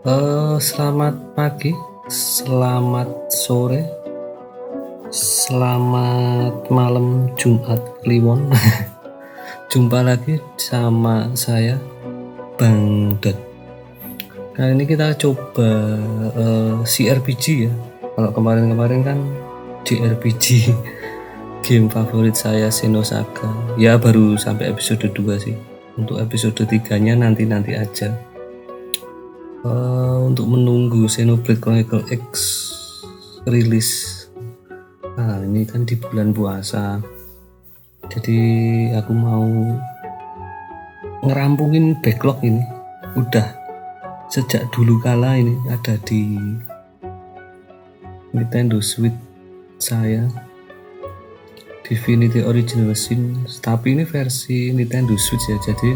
Selamat pagi, selamat sore, selamat malam Jumat Kliwon. Jumpa lagi sama saya Bang Dot. Kali ini kita coba CRPG ya. Kalau kemarin-kemarin kan JRPG, game favorit saya Xenosaga. Ya baru sampai episode 2 sih. Untuk episode 3-nya nanti aja. Untuk menunggu Xenoblade Chronicle X rilis. Nah ini kan di bulan puasa, jadi aku mau ngerampungin backlog ini. Udah sejak dulu kala ini ada di Nintendo Switch saya, Divinity Original Sin, tapi ini versi Nintendo Switch ya, jadi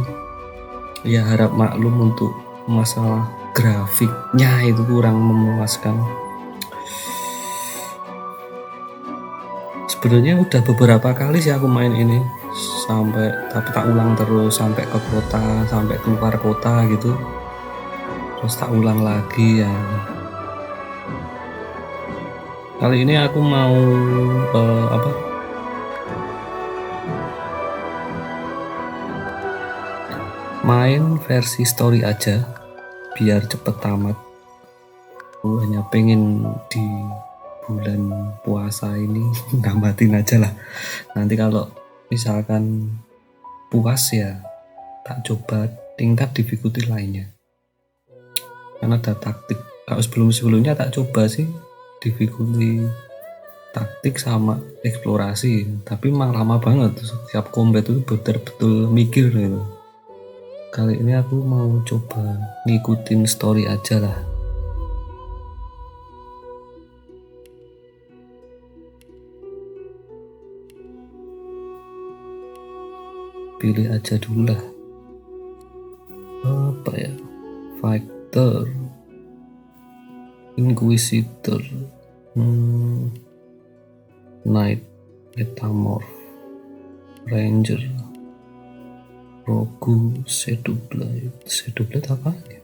ya harap maklum untuk masalah grafiknya itu kurang memuaskan. Sebenarnya udah beberapa kali sih aku main ini, sampai tapi tak ulang terus sampai ke kota, sampai keluar kota gitu, terus tak ulang lagi ya. Kali ini aku mau main versi story aja biar cepet tamat. Aku hanya pengen di bulan puasa ini namatin aja lah. Nanti kalau misalkan puas ya tak coba tingkat difficulty lainnya, karena ada taktik. Kalau sebelumnya tak coba sih difficulty taktik sama eksplorasi, tapi memang lama banget. Setiap combat itu betul-betul mikir gitu. Kali ini aku mau coba ngikutin story aja lah. Pilih aja dulu lah. Apa ya? Fighter, Inquisitor, Knight, Metamorph, Ranger, Rogue, Shadowblade apa ya?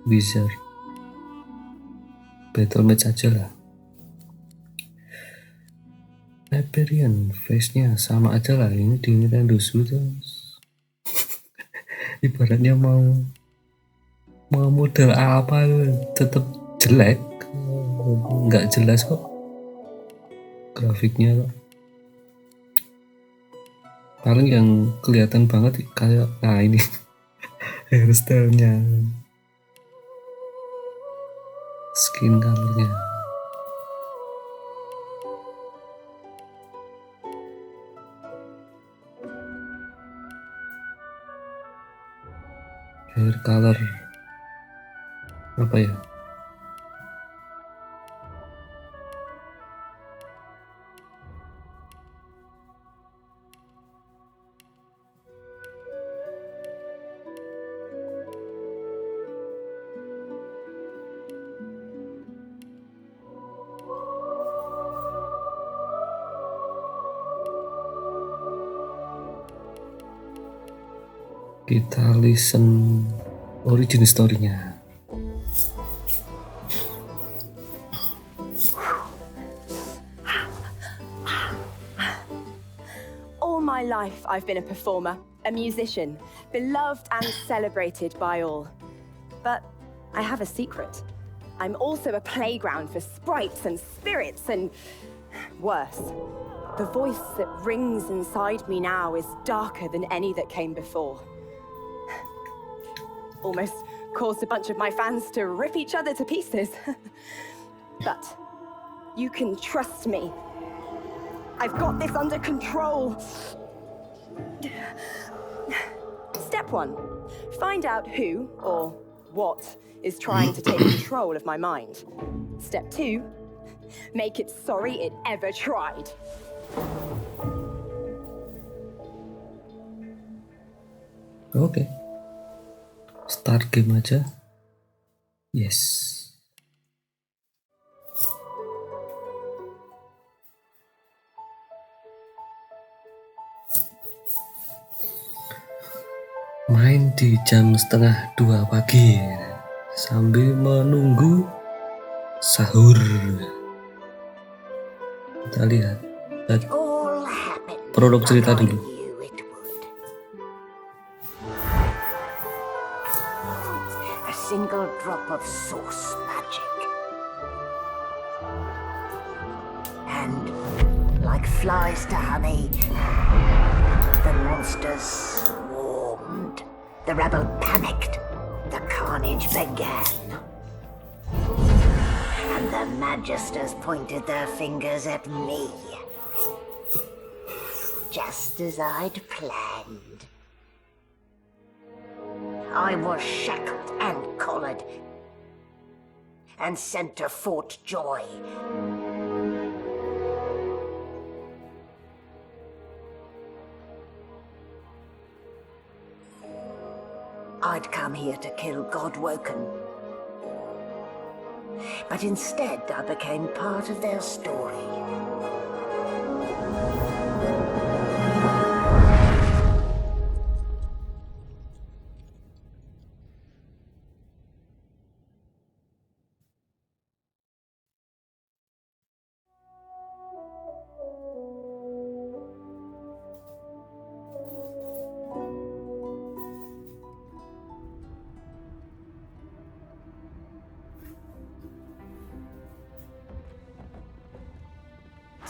Wizard, Battle Match aja lah. Hyperion, face-nya sama aja lah, ini di Nintendo Switch. Ibaratnya mau model apa tetap jelek, nggak jelas kok grafiknya kok. Paling yang kelihatan banget kayak ini hairstyle-nya, skin color-nya. Hair color apa ya? Kita listen origin story-nya. All my life I've been a performer, a musician, beloved and celebrated by all. But I have a secret. I'm also a playground for sprites and spirits and worse. The voice that rings inside me now is darker than any that came before. Almost caused a bunch of my fans to rip each other to pieces. But you can trust me. I've got this under control. Step 1. Find out who or what is trying to take control of my mind. Step 2. Make it sorry it ever tried. Oke. Start game aja. Yes. Main di jam 1:30 pagi sambil menunggu sahur. Kita lihat prolog cerita dulu. A single drop of source magic. And like flies to honey, the monsters swarmed. The rebel panicked. The carnage began. And the magisters pointed their fingers at me. Just as I'd planned. I was shackled and collared and sent to Fort Joy. I'd come here to kill Godwoken. But instead I became part of their story.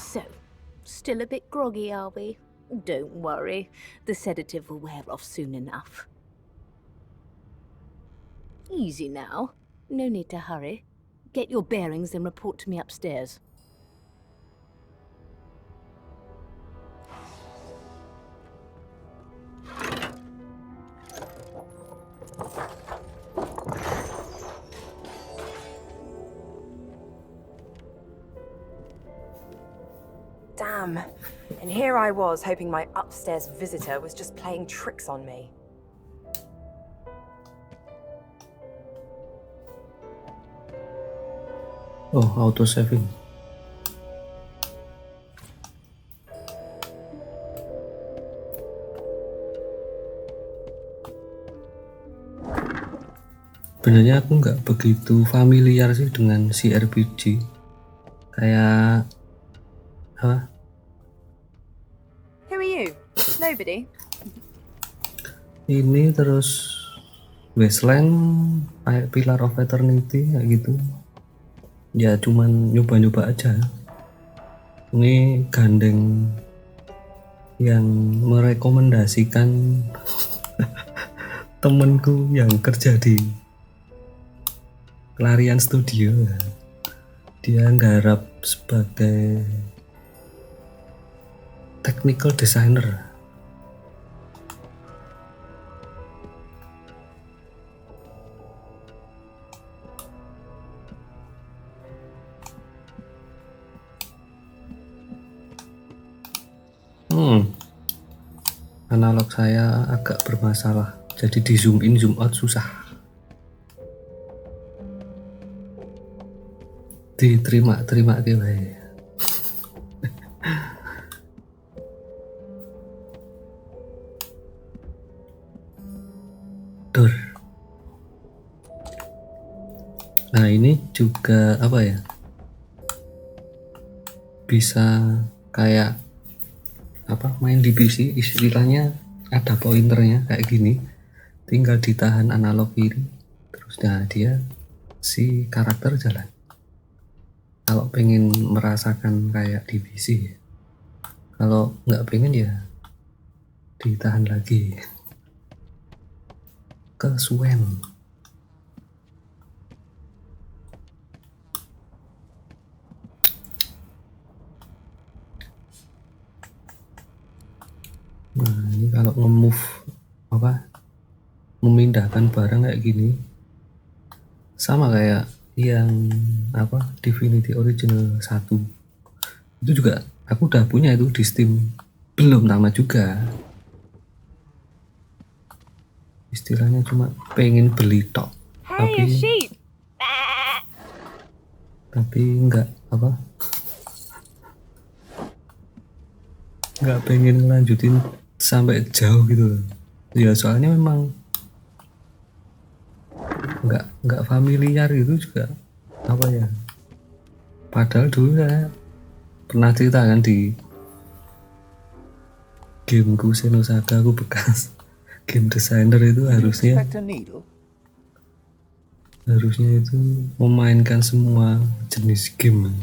So, still a bit groggy, are we? Don't worry, the sedative will wear off soon enough. Easy now. No need to hurry. Get your bearings and report to me upstairs. Damn. And here I was, hoping my upstairs visitor was just playing tricks on me. Oh, auto saving. Sebenarnya aku nggak begitu familiar sih dengan si RPG. Kayak apa? Who are you? Nobody? Ini terus Wasteland, kayak Pillar of Eternity kayak gitu. Ya cuman nyoba-nyoba aja. Ini gandeng yang merekomendasikan temenku yang kerja di Clarion Studio. Dia nggarap sebagai technical designer. Analog saya agak bermasalah, jadi di zoom in zoom out susah. Diterima wae. Dur. Nah ini juga apa ya? Bisa kayak apa main di PC, istilahnya ada pointernya kayak gini, tinggal ditahan analog kiri terus dia si karakter jalan. Kalau pengen merasakan kayak di PC, kalau nggak pengen ya ditahan lagi. Kesuwen. Nah ini kalau nge-move apa memindahkan barang kayak gini sama kayak yang apa Divinity Original 1 itu juga aku udah punya itu di Steam, belum tamat juga, istilahnya cuma pengen beli tok. Tapi nggak apa nggak pengen ngelanjutin sampai jauh gitu loh. Ya soalnya memang nggak familiar itu juga apa ya. Padahal dulu saya pernah cerita kan di gameku Xenosaga, aku bekas game designer itu harusnya itu memainkan semua jenis game.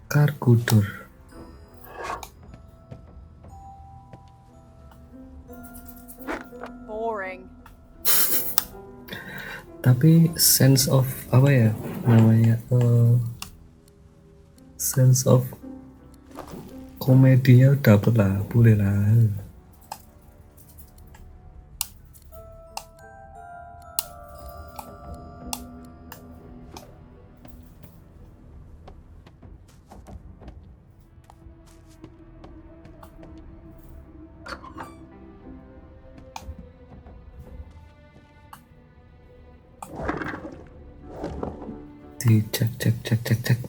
Kargudor. Boring. Tapi sense of apa ya namanya, sense of komedinya dapet lah, boleh lah. Dicek cek.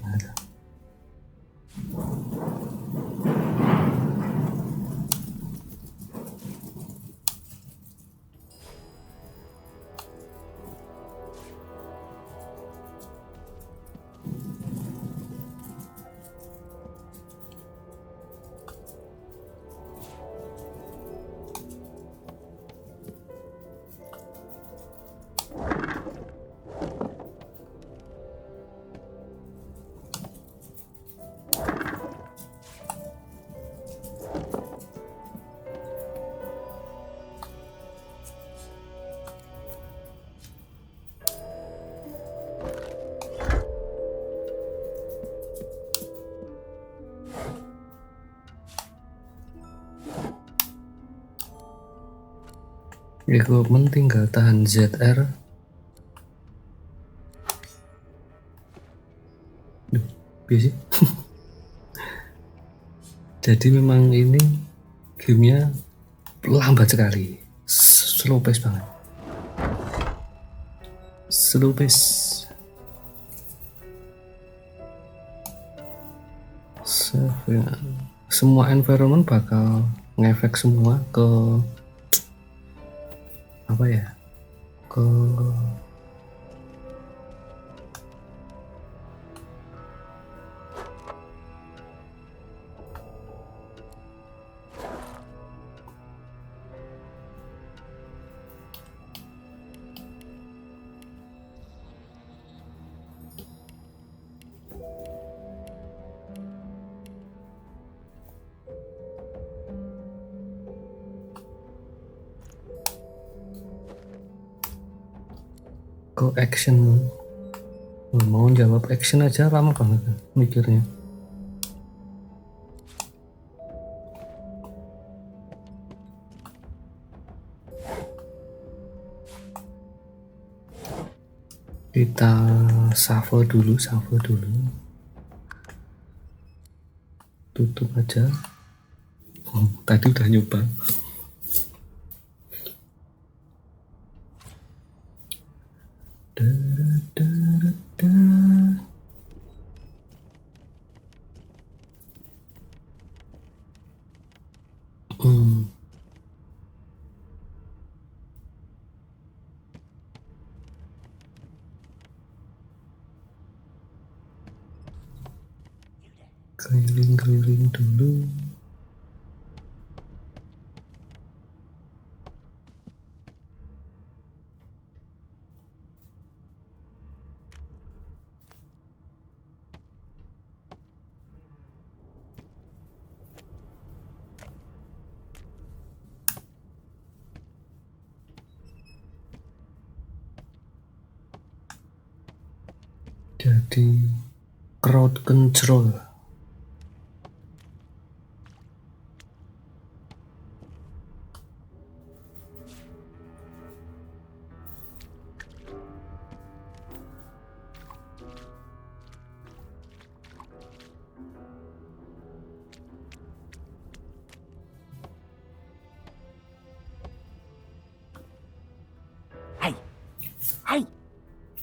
Equipment tinggal tahan ZR. Biasa. Jadi memang ini gamenya lambat sekali, slow pace banget, slow pace. Semua environment bakal ngefek semua ke apa ya, ke action. Mau jawab action aja lama banget mikirnya. Kita shuffle dulu, tutup aja. Tadi udah nyoba. Keliling-keliling dulu. Jadi crowd control. Hey,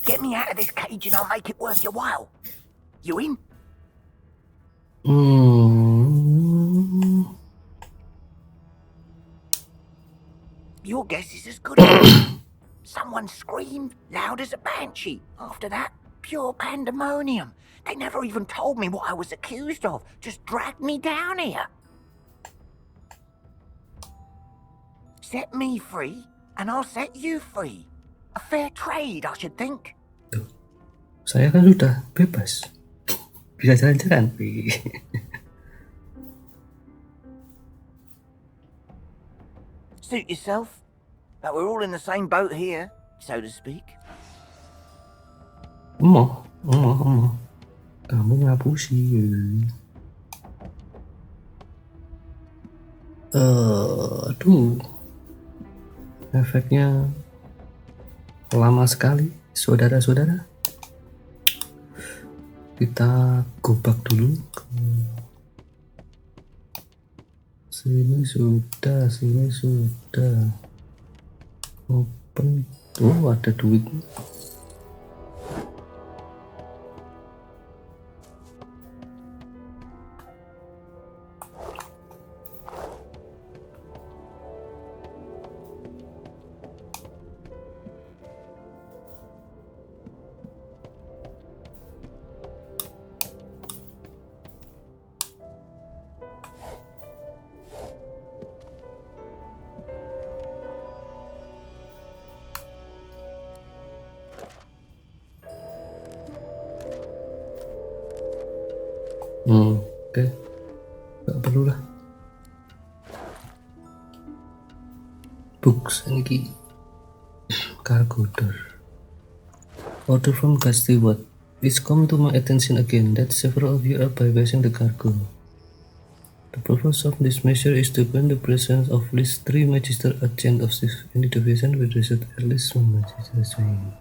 get me out of this cage and I'll make it worth your while. You in? Your guess is as good as mine. Someone screamed loud as a banshee. After that, pure pandemonium. They never even told me what I was accused of. Just dragged me down here. Set me free, and I'll set you free. A fair trade, I should think. Tuh, saya kan sudah bebas. Bisa jalan-jalan. Suit yourself. But we're all in the same boat here, so to speak. Emoh. Kamu ngapusi. Aduh. Efeknya lama sekali, saudara-saudara. Kita gobak dulu. Sini sudah. Open. Oh, ada duit. Oke. Gak perlu lah. Books ini cargo door. Order from gas steward. It's come to my attention again that several of you are bypassing the cargo. The purpose of this measure is to prevent the presence of at least 3 magister agents of any division with result at least 1 magister swing.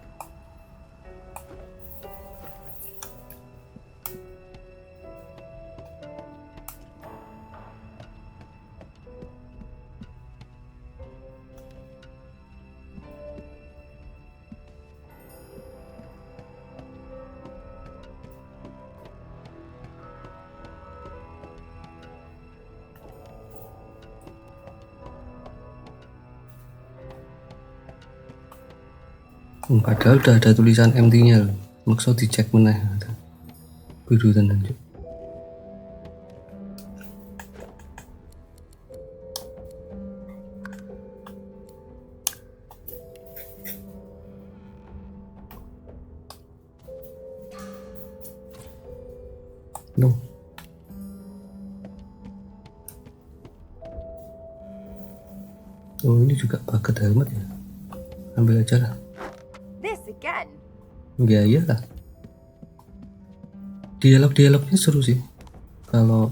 Padahal udah ada tulisan MT-nya loh. Maksud dicek meneh. Biru tenan. No. Oh, ini juga bucket helmet ya. Ambil aja lah. Again. Ya iyalah. Dialog-dialognya seru sih. Kalau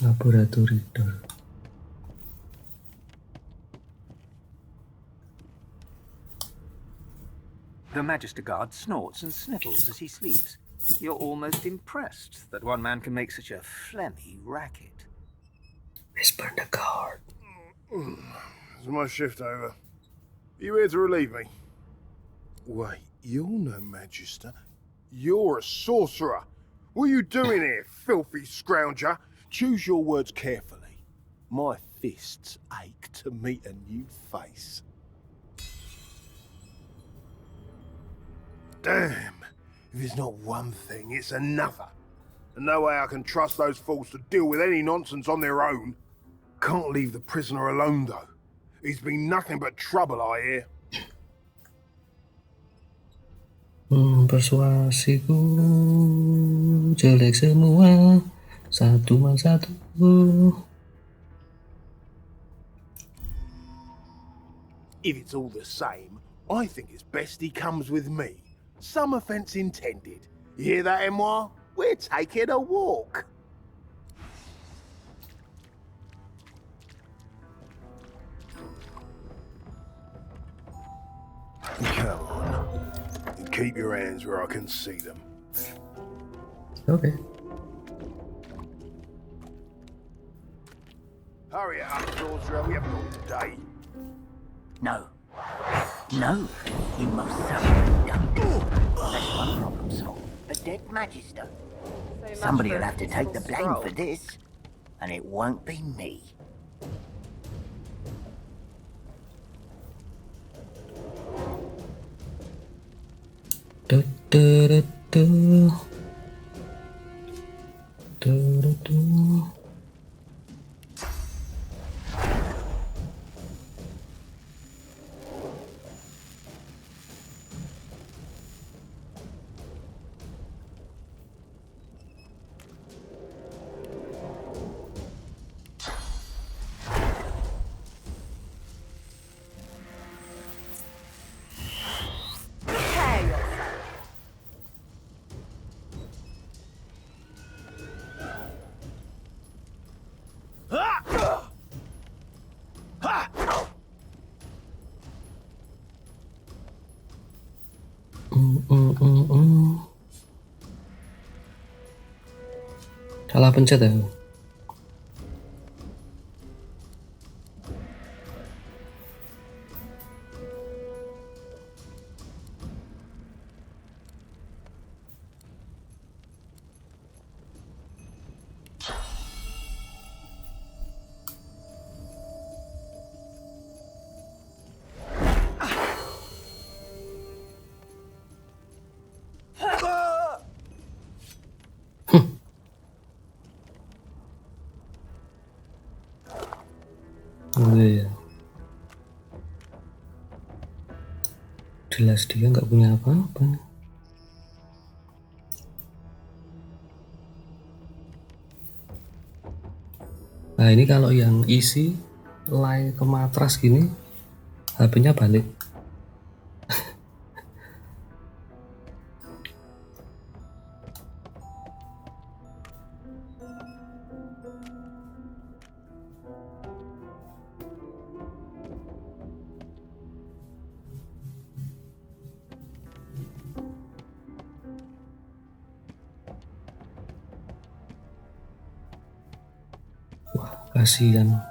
laboratory door. The Magister Guard snorts and sniffles as he sleeps. You're almost impressed that one man can make such a phlegmy racket. Whisper the guard. Is my shift over? Are you here to relieve me? Wait, you're no Magister. You're a sorcerer. What are you doing here, filthy scrounger? Choose your words carefully. My fists ache to meet a new face. Damn. If it's not one thing, it's another. And no way I can trust those fools to deal with any nonsense on their own. Can't leave the prisoner alone, though. He's been nothing but trouble, I hear. Persuasiku jelek semua. Satu mas satu. If it's all the same, I think it's best he comes with me. Some offence intended. You hear that, Emoire? We're taking a walk. Come on. And keep your hands where I can see them. Oke. Hurry up, sorcerer. We haven't got day. No. No, you most certainly don't. That's one problem solved. A dead magister. Somebody will have to take the blame for this, and it won't be me. Du, du, du, du. Du, du, du. Prepare yourself. Salah pencet ya. Iya. Jelas dia nggak punya apa-apa. Nah ini kalau yang isi lay ke matras gini, HP-nya balik. Wah, kasihan.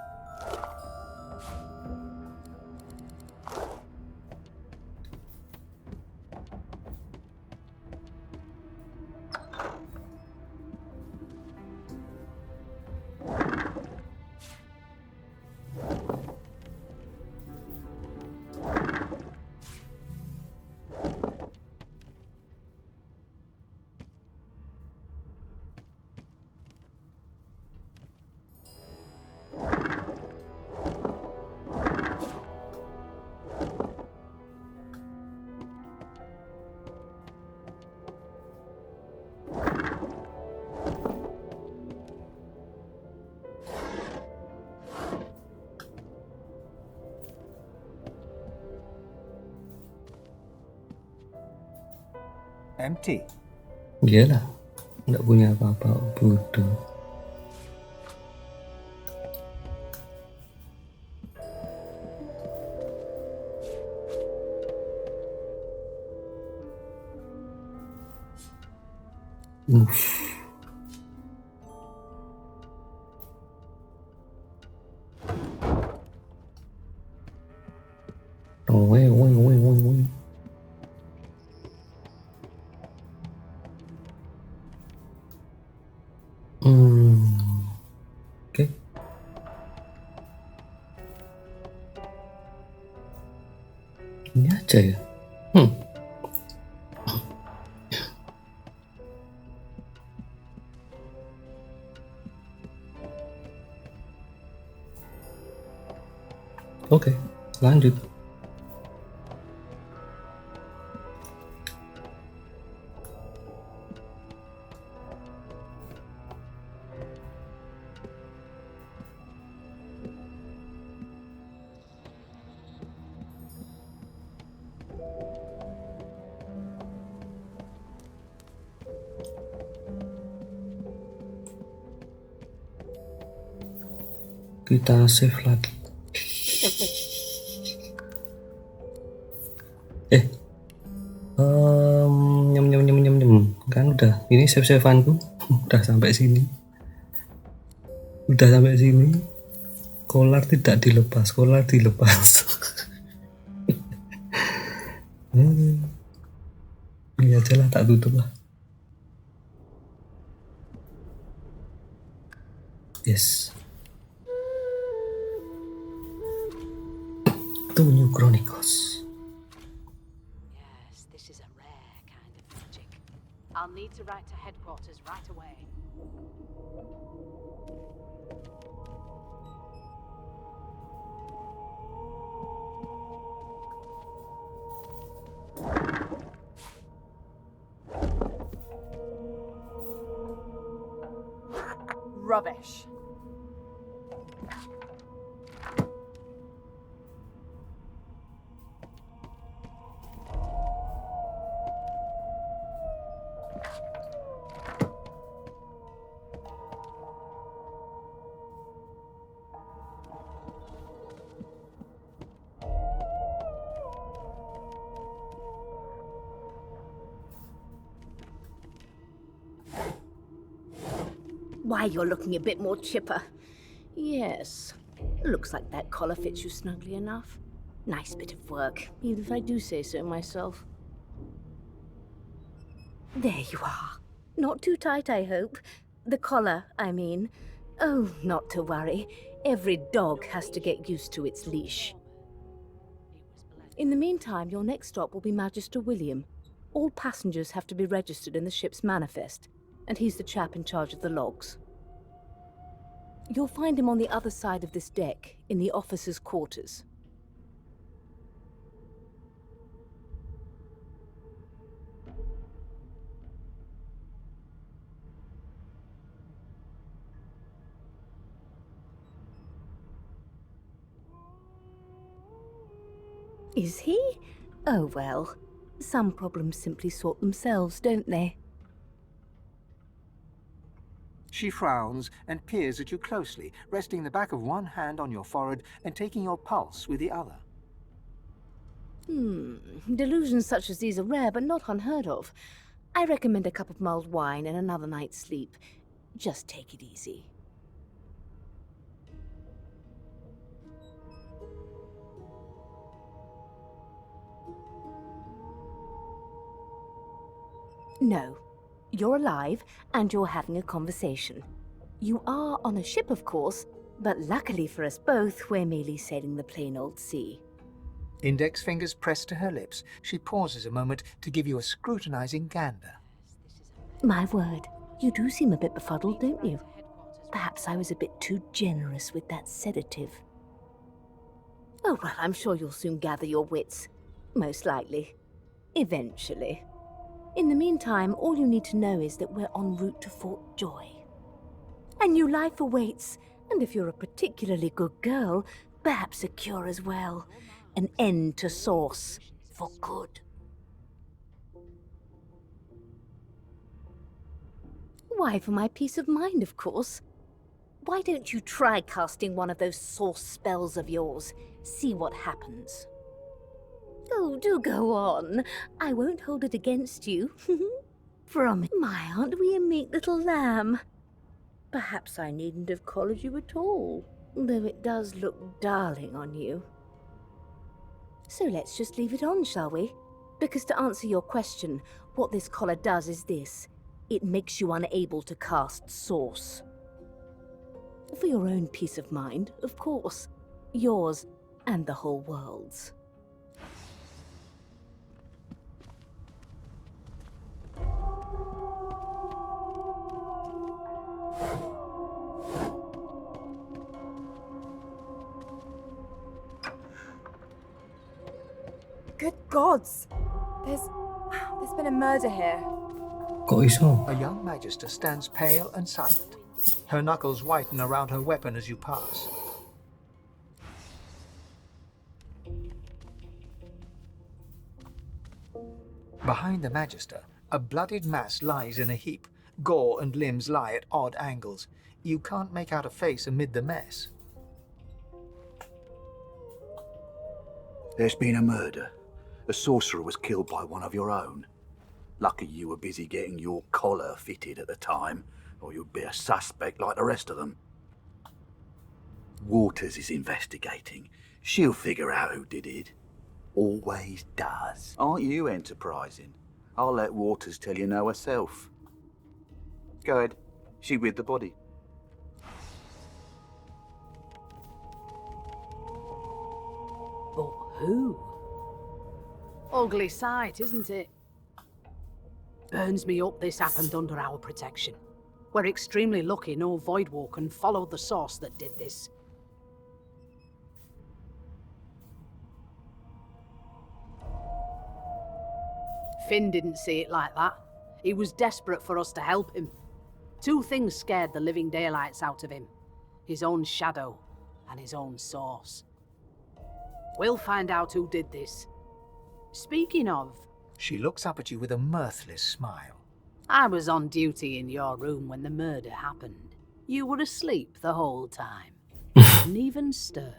Empty. Iyalah, nggak punya apa-apa, bodoh. Woi, woi, woi, woi, woi. Oke. Ini aja ya. Oke, lanjut. Kita save lagi. Nyem. Kan udah, ini save-saveanku udah sampai sini. Kolar tidak dilepas, kolar dilepas. Ini aja lah, tak tutup lah. Yes. Two New Chronicles. Yes, this is a rare kind of magic. I'll need to write to headquarters right away. Rubbish. Why, you're looking a bit more chipper. Yes, looks like that collar fits you snugly enough. Nice bit of work, even if I do say so myself. There you are. Not too tight, I hope. The collar, I mean. Oh, not to worry. Every dog has to get used to its leash. In the meantime, your next stop will be Magister William. All passengers have to be registered in the ship's manifest, and he's the chap in charge of the logs. You'll find him on the other side of this deck, in the officers' quarters. Is he? Oh well. Some problems simply sort themselves, don't they? She frowns and peers at you closely, resting the back of one hand on your forehead and taking your pulse with the other. Delusions such as these are rare, but not unheard of. I recommend a cup of mulled wine and another night's sleep. Just take it easy. No. You're alive, and you're having a conversation. You are on a ship, of course, but luckily for us both, we're merely sailing the plain old sea. Index fingers pressed to her lips, she pauses a moment to give you a scrutinizing gander. My word, you do seem a bit befuddled, don't you? Perhaps I was a bit too generous with that sedative. Oh, well, I'm sure you'll soon gather your wits. Most likely. Eventually. In the meantime, all you need to know is that we're en route to Fort Joy. A new life awaits, and if you're a particularly good girl, perhaps a cure as well. An end to Source. For good. Why, for my peace of mind, of course. Why don't you try casting one of those Source spells of yours? See what happens. Oh, do go on. I won't hold it against you. Promise. My, aren't we a meek little lamb? Perhaps I needn't have collared you at all, though it does look darling on you. So let's just leave it on, shall we? Because to answer your question, what this collar does is this. It makes you unable to cast Source. For your own peace of mind, of course. Yours and the whole world's. Good gods! There's been a murder here. Kok iso? A young magister stands pale and silent. Her knuckles whiten around her weapon as you pass. Behind the magister, a bloodied mass lies in a heap. Gore and limbs lie at odd angles. You can't make out a face amid the mess. There's been a murder. A sorcerer was killed by one of your own. Lucky you were busy getting your collar fitted at the time, or you'd be a suspect like the rest of them. Waters is investigating. She'll figure out who did it. Always does. Aren't you enterprising? I'll let Waters tell you no herself. Go ahead. She with the body. But who? Ugly sight, isn't it? Burns me up this happened under our protection. We're extremely lucky no Voidwalker followed the source that did this. Finn didn't see it like that. He was desperate for us to help him. Two things scared the living daylights out of him. His own shadow and his own source. We'll find out who did this. Speaking of, She looks up at you with a mirthless smile. I was on duty in your room when the murder happened. You were asleep the whole time. Didn't even stir.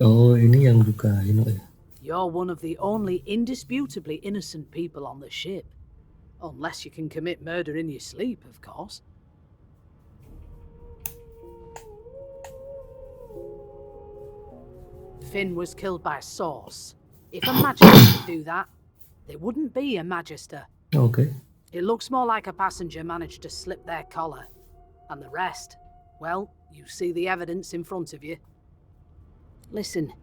Oh, ini yang luka Ino ya. You're one of the only indisputably innocent people on the ship. Unless you can commit murder in your sleep, of course. Finn was killed by Source. If a Magister could do that, there wouldn't be a Magister. Okay. It looks more like a passenger managed to slip their collar. And the rest, well, you see the evidence in front of you. Listen,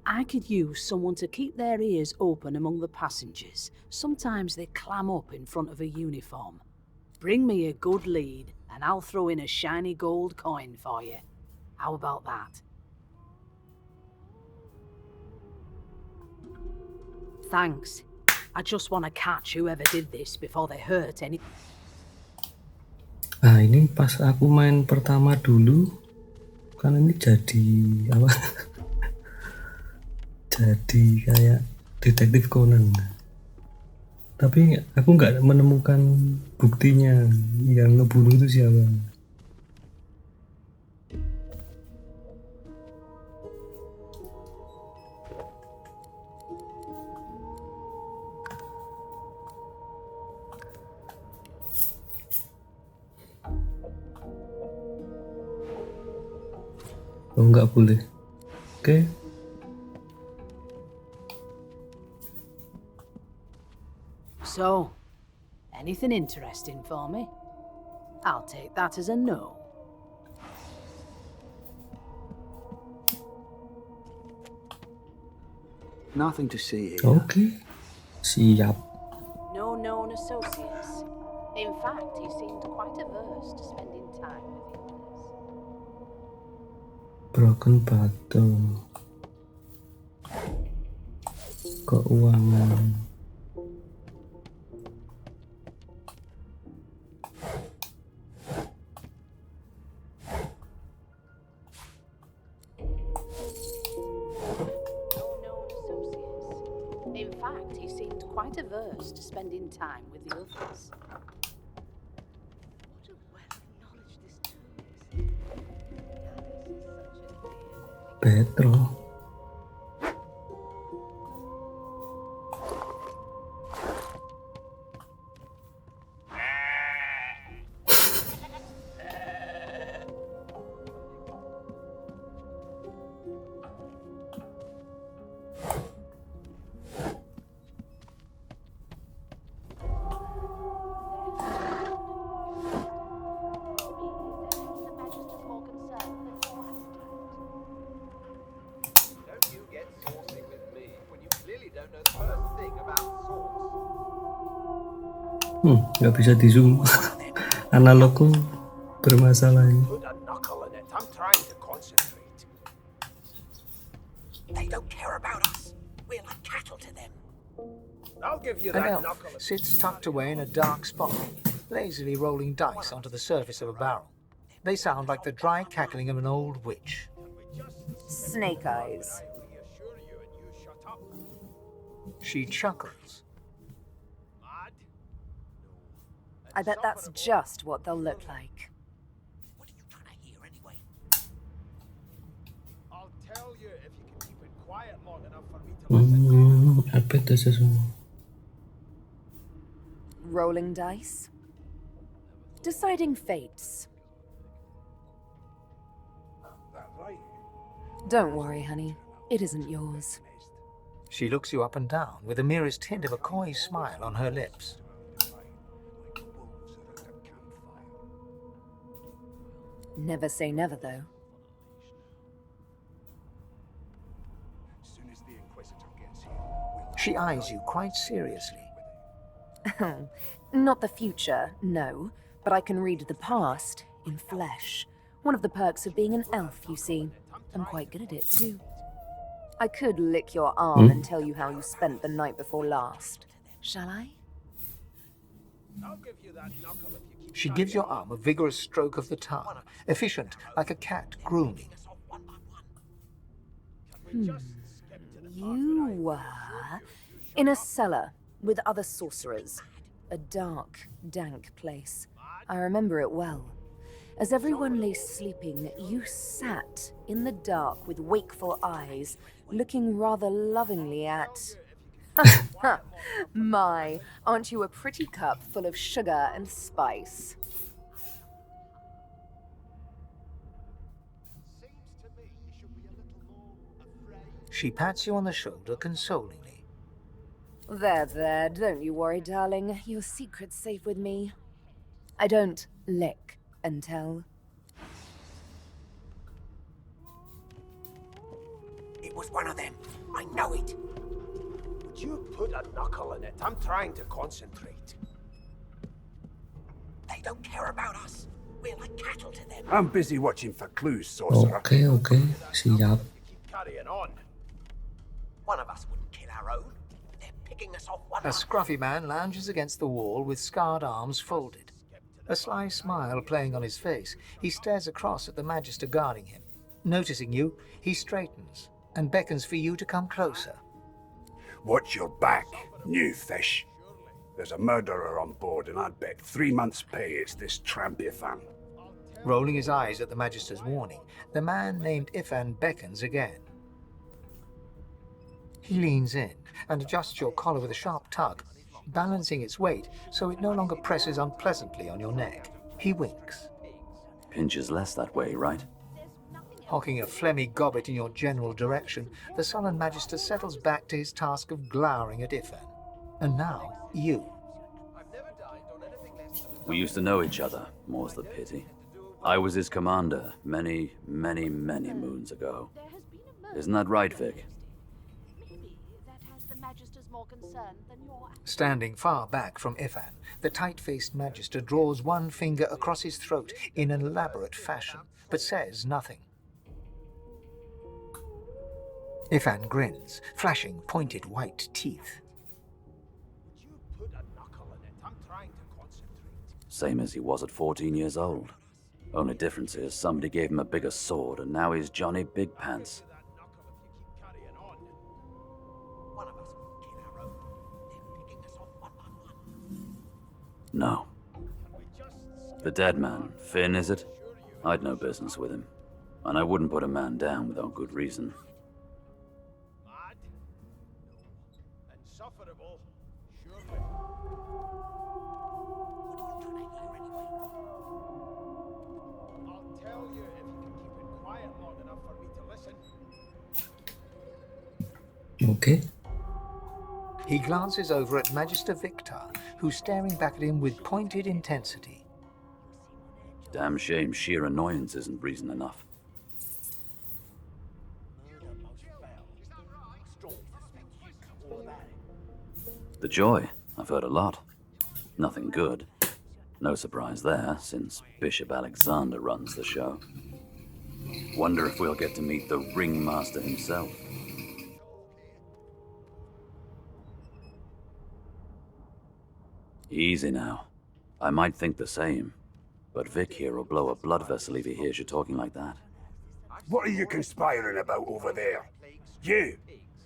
I could use someone to keep their ears open among the passengers. Sometimes they clam up in front of a uniform. Bring me a good lead, and I'll throw in a shiny gold coin for you. How about that? Thanks. I just want to catch whoever did this before they hurt any... Nah, ini pas aku main pertama dulu, kan ini jadi apa? Jadi kayak detektif Conan. Tapi aku nggak menemukan buktinya yang ngebunuh itu siapa. Oh, nggak boleh. Oke. So, anything interesting for me? I'll take that as a no. Nothing to see here. Oke. Siap. No known associates. In fact, he seemed quite averse to spending time with the others. Broken bottle. Keuangan. In fact, he seemed quite averse to spending time with the others. What a well-acknowledged this term is. Petro. Nggak bisa di zoom. Analogku bermasalah ini. Put a knuckle in it. I'm trying to concentrate. They don't care about us. We're like cattle to them. I'll give you An that elf knuckle. sits tucked away in a dark spot, lazily rolling dice onto the surface of a barrel. They sound like the dry cackling of an old witch. Snake eyes. She chuckles. I bet that's just what they'll look like. What are you trying to hear anyway? I'll tell you if you can keep it quiet long enough for me to Apa itu sesuatu? Rolling dice. Deciding fates. Don't worry, honey. It isn't yours. She looks you up and down with the merest hint of a coy smile on her lips. Never say never, though. She eyes you quite seriously. Not the future, no. But I can read the past in flesh. One of the perks of being an elf, you see. I'm quite good at it, too. I could lick your arm and tell you how you spent the night before last. Shall I? She gives your arm a vigorous stroke of the tongue, efficient like a cat grooming. You were in a cellar with other sorcerers. A dark, dank place. I remember it well. As everyone lay sleeping, you sat in the dark with wakeful eyes, looking rather lovingly at... My, aren't you a pretty cup full of sugar and spice? She pats you on the shoulder consolingly. There, don't you worry, darling. Your secret's safe with me. I don't lick and tell. It was one of them. I know it. Would you put a knuckle in it? I'm trying to concentrate. They don't care about us. We're like cattle to them. I'm busy watching for clues, sorcerer. Oke, siap. Keep carrying on. One of us wouldn't kill our own. They're picking us off one A scruffy man lounges against the wall with scarred arms folded. A sly smile playing on his face, he stares across at the Magister guarding him. Noticing you, he straightens and beckons for you to come closer. Watch your back, new fish. There's a murderer on board, and I'd bet 3 months' pay it's this tramp Ifan. Rolling his eyes at the Magister's warning, the man named Ifan beckons again. He leans in and adjusts your collar with a sharp tug, balancing its weight so it no longer presses unpleasantly on your neck. He winks. Pinches less that way, right? Hocking a phlegmy gobbet in your general direction, the sullen Magister settles back to his task of glowering at Ifan. And now, you. We used to know each other, more's the pity. I was his commander many moons ago. Isn't that right, Vic? Standing far back from Ifan, the tight-faced Magister draws one finger across his throat in an elaborate fashion, but says nothing. Ifan grins, flashing pointed white teeth. Same as he was at 14 years old. Only difference is somebody gave him a bigger sword and now he's Johnny Big Pants. No. The dead man, Finn, is it? I'd no business with him. And I wouldn't put a man down without good reason. Oke. He glances over at Magister Victor, who's staring back at him with pointed intensity. Damn shame sheer annoyance isn't reason enough. The joy, I've heard a lot. Nothing good. No surprise there, since Bishop Alexander runs the show. Wonder if we'll get to meet the ringmaster himself. Easy now. I might think the same, but Vic here will blow a blood vessel if he hears you talking like that. What are you conspiring about over there? You!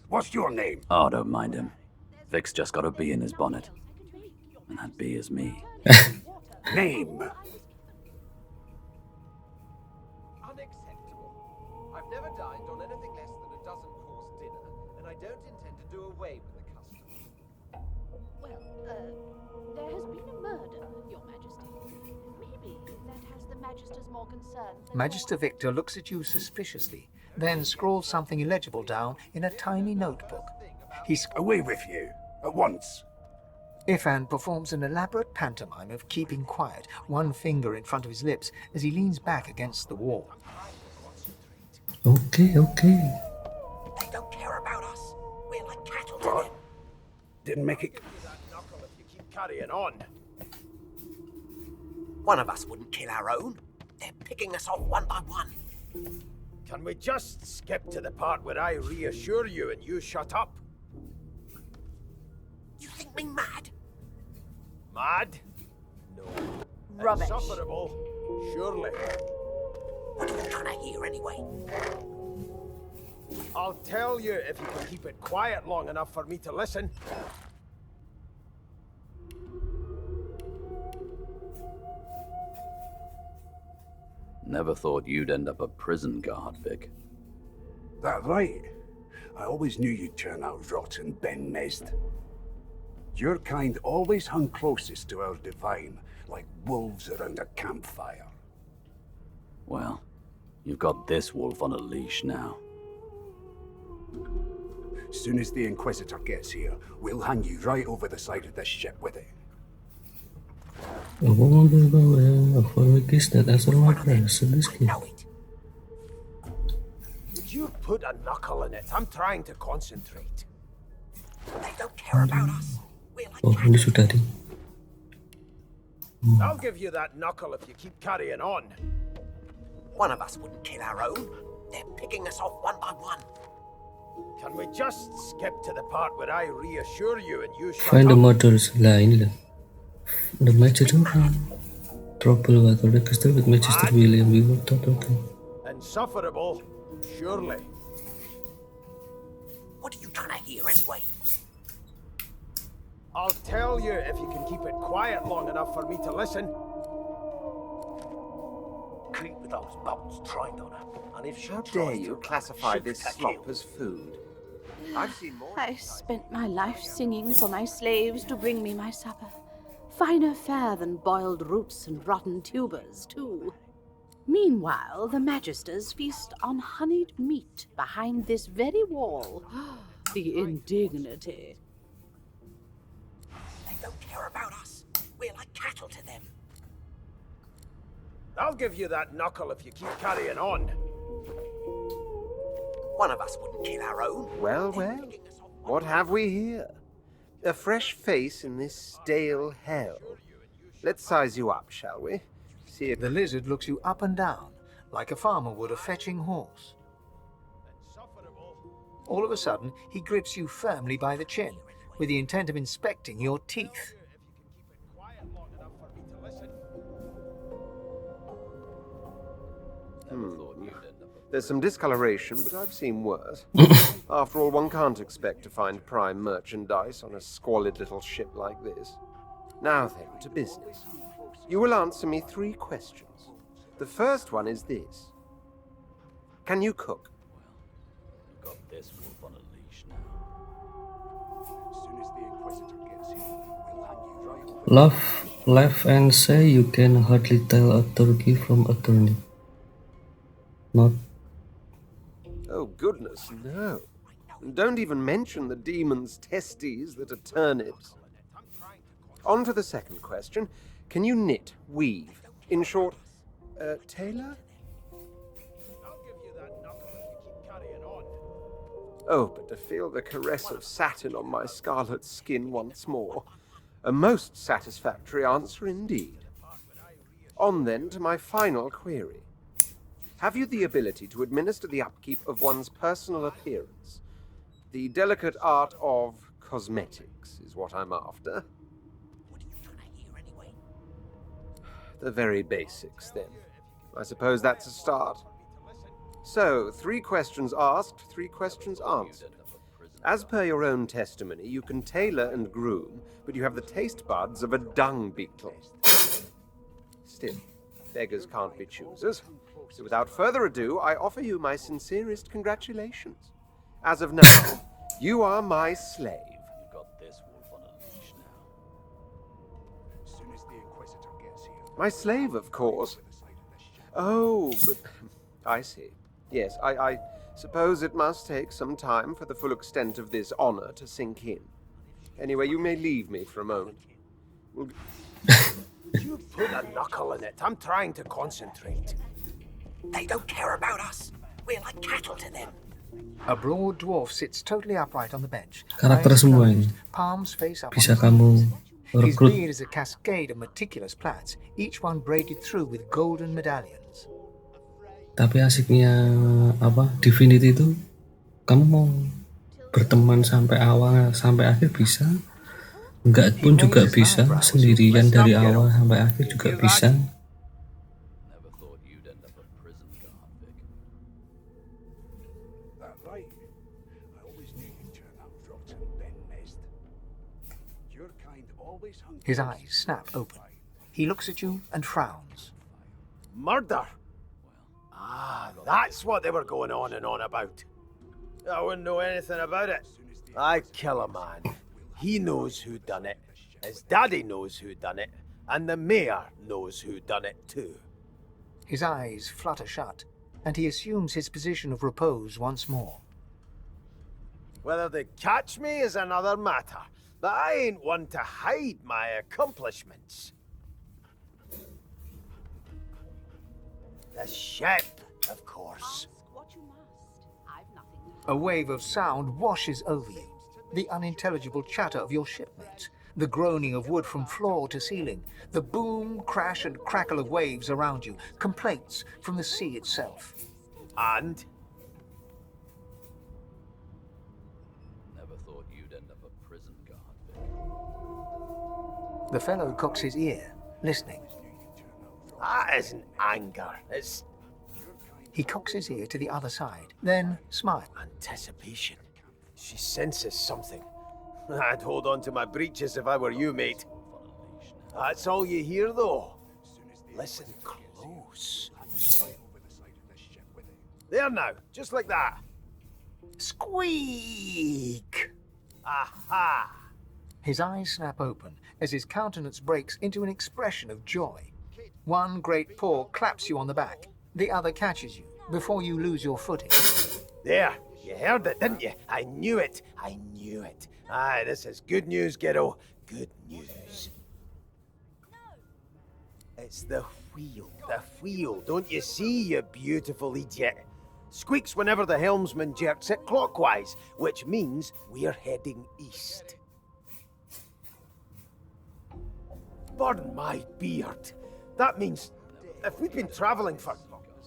What's your name? Oh, don't mind him. Vic's just got a bee in his bonnet. And that bee is me. Name? Unacceptable. I've never dined on anything less than a dozen-course dinner, and I don't intend to more concerned. Magister Victor looks at you suspiciously, then scrawls something illegible down in a tiny notebook. Away with you, at once. Ifan performs an elaborate pantomime of keeping quiet, one finger in front of his lips as he leans back against the wall. Okay. They don't care about us. We're like cattle to them. Didn't make it. Knuckle if you keep carrying on. One of us wouldn't kill our own. They're picking us off one by one. Can we just skip to the part where I reassure you and you shut up? You think me mad? Mad? No. Rubbish. Insufferable? Surely. What are you trying to hear anyway? I'll tell you if you can keep it quiet long enough for me to listen. Never thought you'd end up a prison guard, Vic. That right. I always knew you'd turn out rotten, Ben Mezd. Your kind always hung closest to our divine, like wolves around a campfire. Well, you've got this wolf on a leash now. Soon as the Inquisitor gets here, we'll hang you right over the side of this ship with it. Would you put a knuckle in it? I'm trying to concentrate. They don't care about us. We're like Oh, ini sudah di. I'll give you that knuckle if you keep carrying on. One of us wouldn't kill our own. They're picking us off one by one. Can we just skip to the part where I reassure you and you shut Find the up? murders. Lah, ini lah. The Magister Trouble was registered with Magister William. We were taught, okay. Insufferable? Surely. What are you trying to hear anyway? I'll tell you if you can keep it quiet long enough for me to listen. Keep those bolts trained on her. And if she How tries dare to you run, classify she'll this get slop killed. as food? I've seen more. I spent my life singing for my slaves to bring me my supper. Finer fare than boiled roots and rotten tubers, too. Meanwhile, the Magisters feast on honeyed meat behind this very wall. The indignity. They don't care about us. We're like cattle to them. I'll give you that knuckle if you keep carrying on. One of us wouldn't kill our own. Well, They're well. picking us off one What by have we here? A fresh face in this stale hell. Let's size you up, shall we? See if The lizard looks you up and down, like a farmer would a fetching horse. All of a sudden, he grips you firmly by the chin, with the intent of inspecting your teeth. There's some discoloration, but I've seen worse. After all, one can't expect to find prime merchandise on a squalid little ship like this. Now then, to business. You will answer me 3 questions. The first one is this. Can you cook? You've got this wolf on a leash now. Soon as the Inquisitor gets here, we'll hang you right over. Laugh and say you can hardly tell a turkey from a turnip. Not. Oh, goodness, no. Don't even mention the demon's testes that are turnips. On to the second question. Can you knit, weave? In short, tailor? I'll give you that knuckle if you keep carrying on. Oh, but to feel the caress of satin on my scarlet skin once more. A most satisfactory answer indeed. On then to my final query. Have you the ability to administer the upkeep of one's personal appearance? The delicate art of cosmetics is what I'm after. What are you trying to hear anyway? The very basics, then. I suppose that's a start. So, 3 questions asked, 3 questions answered. As per your own testimony, you can tailor and groom, but you have the taste buds of a dung beetle. Still, beggars can't be choosers. So without further ado, I offer you my sincerest congratulations. As of now, you are my slave. You've got this wolf on a leash now. Soon as the Inquisitor gets here. My slave, of course. Oh, but I see. Yes, I suppose it must take some time for the full extent of this honor to sink in. Anyway, you may leave me for a moment. We'll... You put a knuckle in it. I'm trying to concentrate. They don't care about us. We're like cattle to them. A broad dwarf sits totally upright on the bench. Karakter eyes semua closed, ini palms face up bisa on his kamu knees. His rekrut. beard is a cascade of meticulous plaits, each one braided through with golden medallions. Tapi asiknya apa Divinity itu, kamu mau berteman sampai awal sampai akhir bisa, enggak pun juga bisa, sendirian dari awal sampai akhir juga bisa. Never thought you'd end up a prison guard, Vic. That right? I always knew you'd turn out rotten, Ben Mest. Your kind always hung. His eyes snap open. He looks at you and frowns. Murder? Ah, that's what they were going on and on about. I wouldn't know anything about it. I kill a man. He knows who done it. His daddy knows who done it. And the mayor knows who done it too. His eyes flutter shut, and he assumes his position of repose once more. Whether they catch me is another matter, but I ain't one to hide my accomplishments. The ship, of course. A wave of sound washes over you. The unintelligible chatter of your shipmates, the groaning of wood from floor to ceiling, the boom, crash, and crackle of waves around you, complaints from the sea itself. And? Never thought you'd end up a prison guard, Vic. The fellow cocks his ear, listening. That isn't anger, it's He cocks his ear to the other side, then smiles. anticipation. She senses something. I'd hold on to my breeches if I were you, mate. That's all you hear, though. Listen close. There now, just like that. Squeak! Aha! His eyes snap open as his countenance breaks into an expression of joy. One great paw claps you on the back. The other catches you before you lose your footing. There, you heard it, didn't you? I knew it. I knew it. Aye, this is good news, kiddo. Good news. It's the wheel. The wheel. Don't you see, you beautiful idiot? Squeaks whenever the helmsman jerks it clockwise, which means we're heading east. Pardon my beard. That means if we'd been travelling for,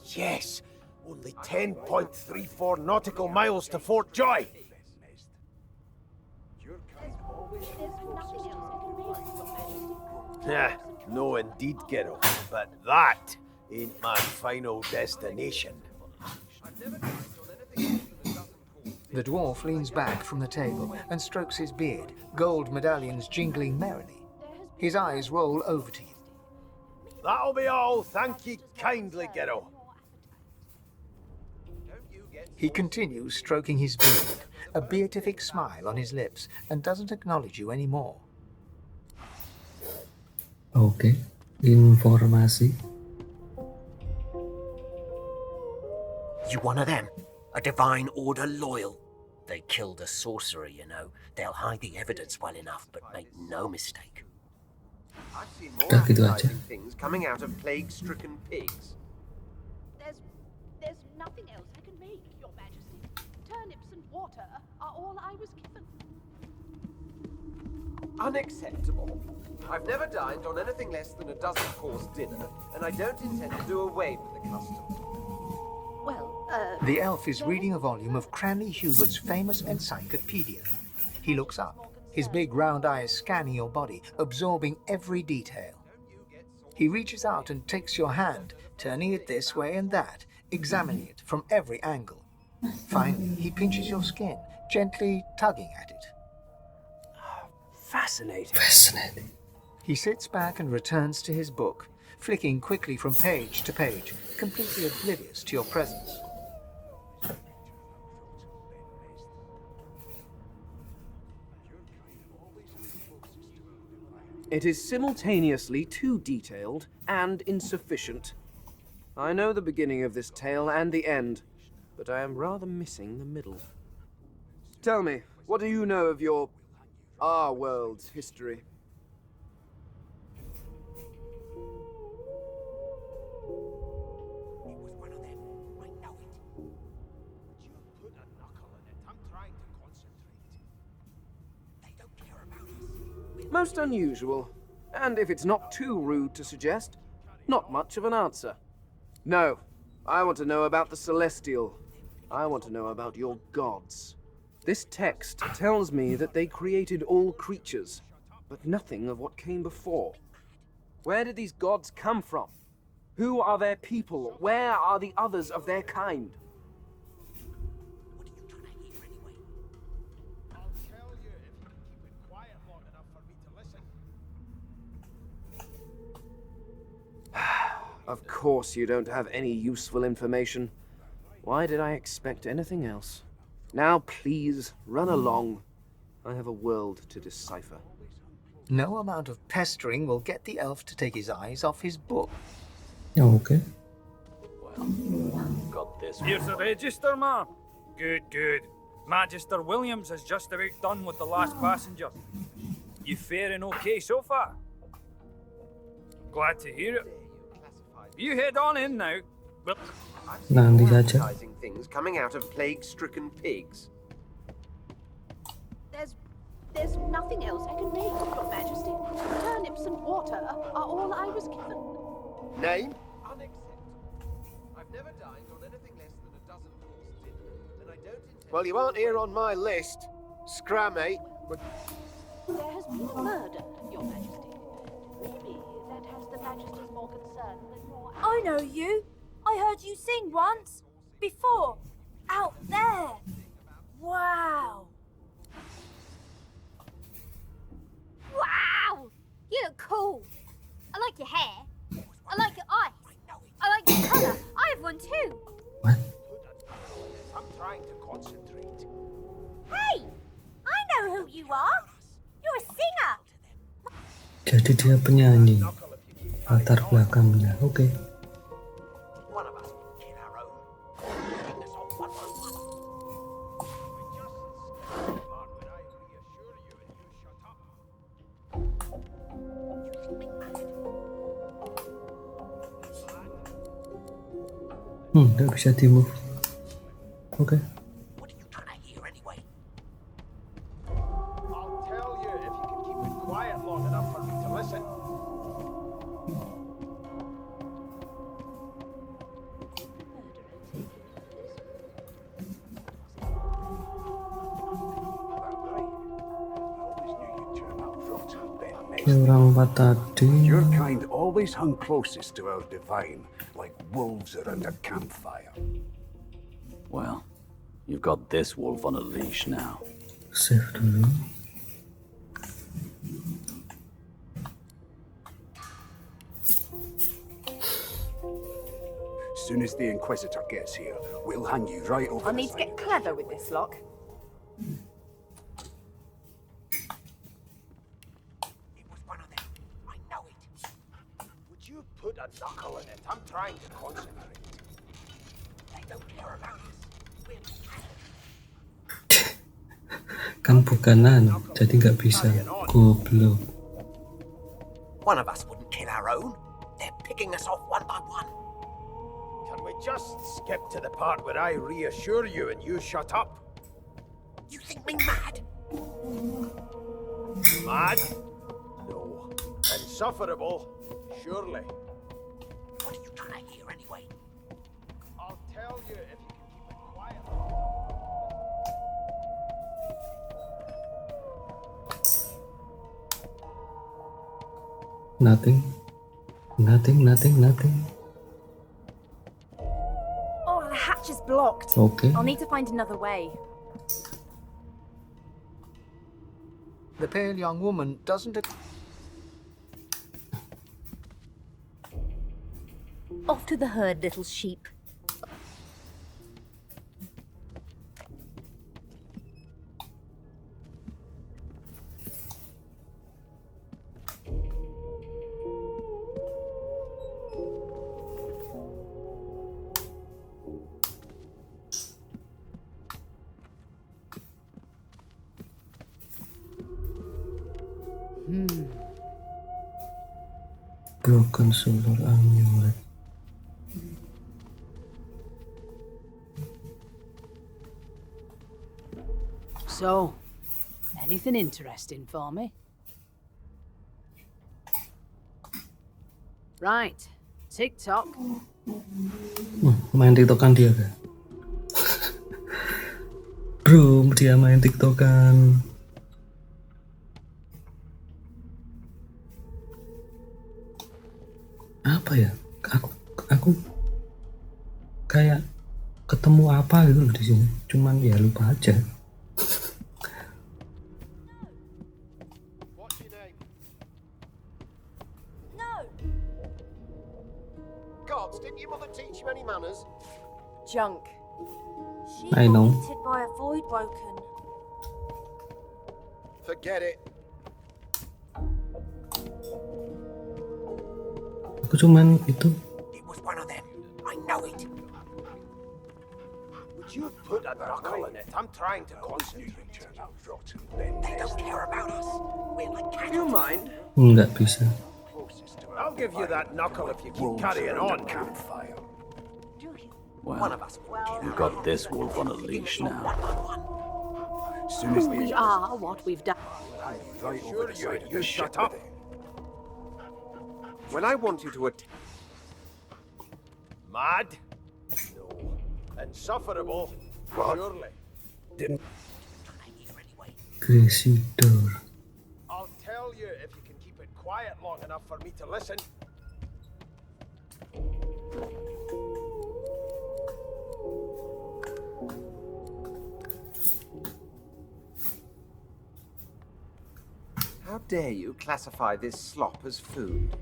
yes, only 10.34 nautical miles to Fort Joy. Yeah, no indeed, kiddo. But that ain't my final destination. The dwarf leans back from the table and strokes his beard, gold medallions jingling merrily. His eyes roll over to you. That'll be all. Thank ye kindly, kiddo. He continues stroking his beard, a beatific smile on his lips, and doesn't acknowledge you anymore. Oke, informasi. You one of them? A Divine Order loyal? They killed a sorcerer, you know. They'll hide the evidence well enough, but make no mistake. I've seen more Udah gitu aja. appetizing things coming out of plague-stricken pigs. There's nothing else I can make, Your Majesty. Turnips and water are all I was given. Unacceptable. I've never dined on anything less than a dozen-course dinner, and I don't intend to do away with the custom. Well, The elf is reading a volume of Cranley Hubert's famous encyclopedia. He looks up, his big round eyes scanning your body, absorbing every detail. He reaches out and takes your hand, turning it this way and that, examining it from every angle. Finally, he pinches your skin, gently tugging at it. Fascinating. Fascinating. He sits back and returns to his book, flicking quickly from page to page, completely oblivious to your presence. It is simultaneously too detailed and insufficient. I know the beginning of this tale and the end, but I am rather missing the middle. Tell me, what do you know of our world's history? Most unusual, and if it's not too rude to suggest, not much of an answer. No, I want to know about the Celestial. I want to know about your gods. This text tells me that they created all creatures, but nothing of what came before. Where did these gods come from? Who are their people? Where are the others of their kind? Of course you don't have any useful information. Why did I expect anything else? Now please, run along. I have a world to decipher. No amount of pestering will get the elf to take his eyes off his book. Okay. Got this. Here's the register, ma'am. Good, good. Magister Williams is just about done with the last passenger. You faring okay so far? Glad to hear it. You head on in now. But Nanti saja. Advertising things coming out of plague-stricken pigs. There's nothing else I can make, Your Majesty. Turnips and water are all I was given. Name? Unacceptable. I've never dined on anything less than a dozen course dinner, and I don't intend... Well, you aren't here on my list. Scrammy, but... There has been a murder, Your Majesty. Maybe that has the Majesty's more concern than your... I know you. I heard you sing once. Before. Out there. Wow. Wow! You look cool. I like your hair. I like your eyes. I like your colour. I have one too. I'm trying to concentrate. Hey! I know who you are. You're a singer. Jadi dia penyanyi. Latar belakangnya. Oke. Nggak bisa di move. Oke. I'll tell you if you can keep it quiet long enough for me to listen. Orang apa tadi? Your kind always hung closest to our divine, like wolves around a campfire. Well, you've got this wolf on a leash now. Save dulu. As soon as the Inquisitor gets here, we'll hang you right over I'll the need to side. get clever with this lock. Would you put a knuckle in it? I'm trying to concentrate. They don't care about us. Kan bukanan, jadi nggak bisa. Goblok. One of us wouldn't kill our own. They're picking us off one by one. Can we just skip to the part where I reassure you and you shut up? You think me mad? Mad? No. Insufferable? Surely. What are you trying to hear anyway? I'll tell you if you can keep it quiet. Nothing. Oh, the hatch is blocked. Okay. I'll need to find another way. The pale young woman doesn't... Off to the herd, little sheep. Broken solar amulet. So, anything interesting for me? Right, TikTok. Main TikTokan dia kan? Bro, dia main TikTokan. Apa ya? Aku kayak ketemu apa gitu loh di sini. Cuman ya lupa aja. Gods, didn't your mother teach you any manners? Junk. She I got know. eaten by a void woken. Forget it. Aku cuman itu. It was one of them. I know it. Would you put a knuckle in it? I'm trying to concentrate. They don't care about us. We're like cattle. Do you mind? Nggak bisa. I'll give you that knuckle if you keep carrying on. Well, we've got this wolf on a leash now. Soon as We are what we've done. Sure you shut up. When I want you to Mad? No. Insufferable? What? Surely. Didn't. Greasy door. I'll tell you if you can keep it quiet long enough for me to listen. How dare you classify this slop as food?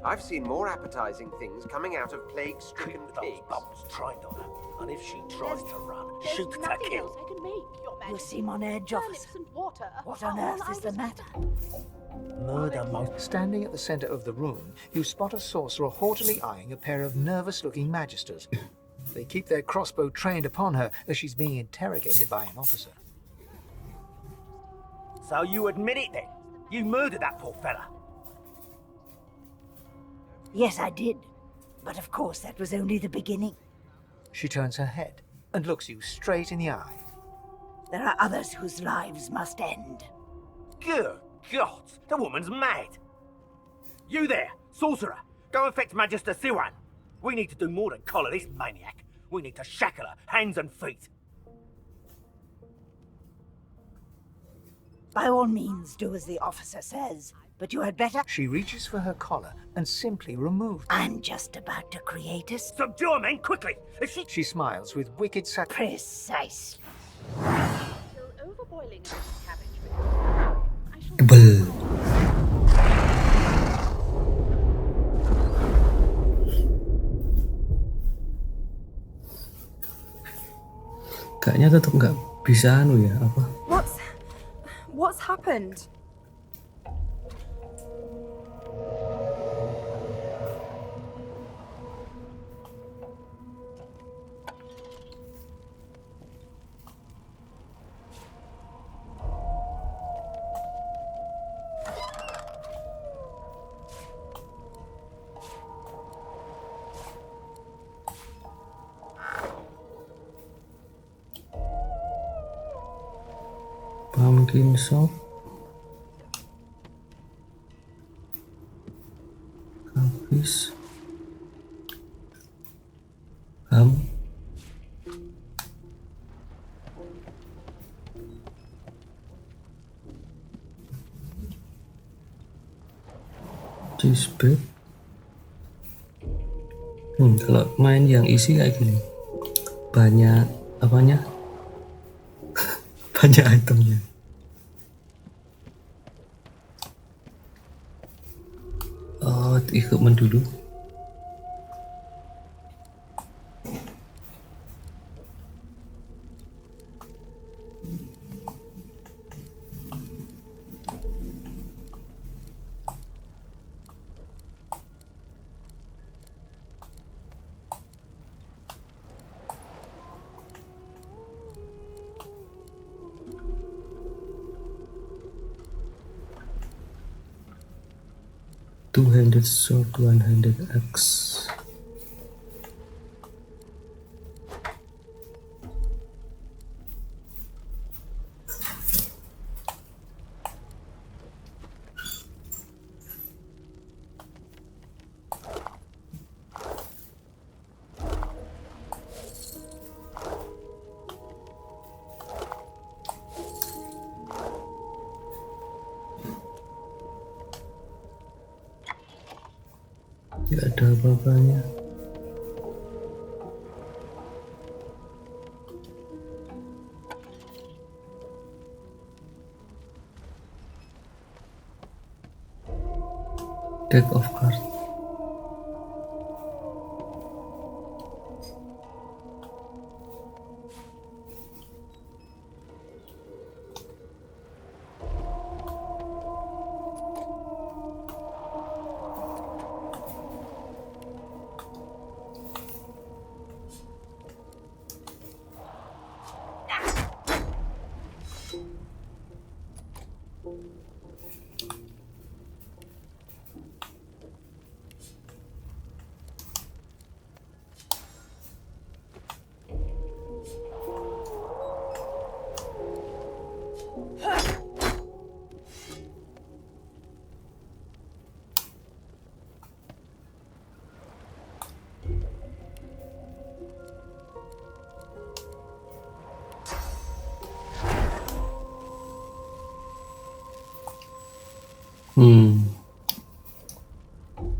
I've seen more appetizing things coming out of plague-stricken pigs. Bums trying on her. And if she tries to run, There's shoot to nothing kill. else I can make, Your You Majesty. seem on edge, Turnips officer. and water What are on all earth I is the was- matter? Murder most. Standing at the center of the room, you spot a sorcerer haughtily eyeing a pair of nervous-looking magisters. They keep their crossbow trained upon her as she's being interrogated by an officer. So you admit it then? You murdered that poor fella? Yes, I did. But of course, that was only the beginning. She turns her head and looks you straight in the eye. There are others whose lives must end. Good God, the woman's mad. You there, sorcerer, go and fetch Magister Siwan. We need to do more than collar this maniac. We need to shackle her, hands and feet. By all means, do as the officer says. But you had better... She reaches for her collar and simply removes. I'm just about to create a... Subdue her, men, quickly! If She smiles with wicked satire. Precisely. Still overboiling this cabbage. I shall Tebel. Kayaknya tetap nggak bisa anu ya apa? What's happened? Pumpkin soup. Habis. Ham. Cheese bread. Kalau main yang isi kayak gini, banyak apanya? Banyak itemnya. Oh, equipment dulu. Two-handed sword, one-handed axe. Gak ada apa-apanya. Deck of cards.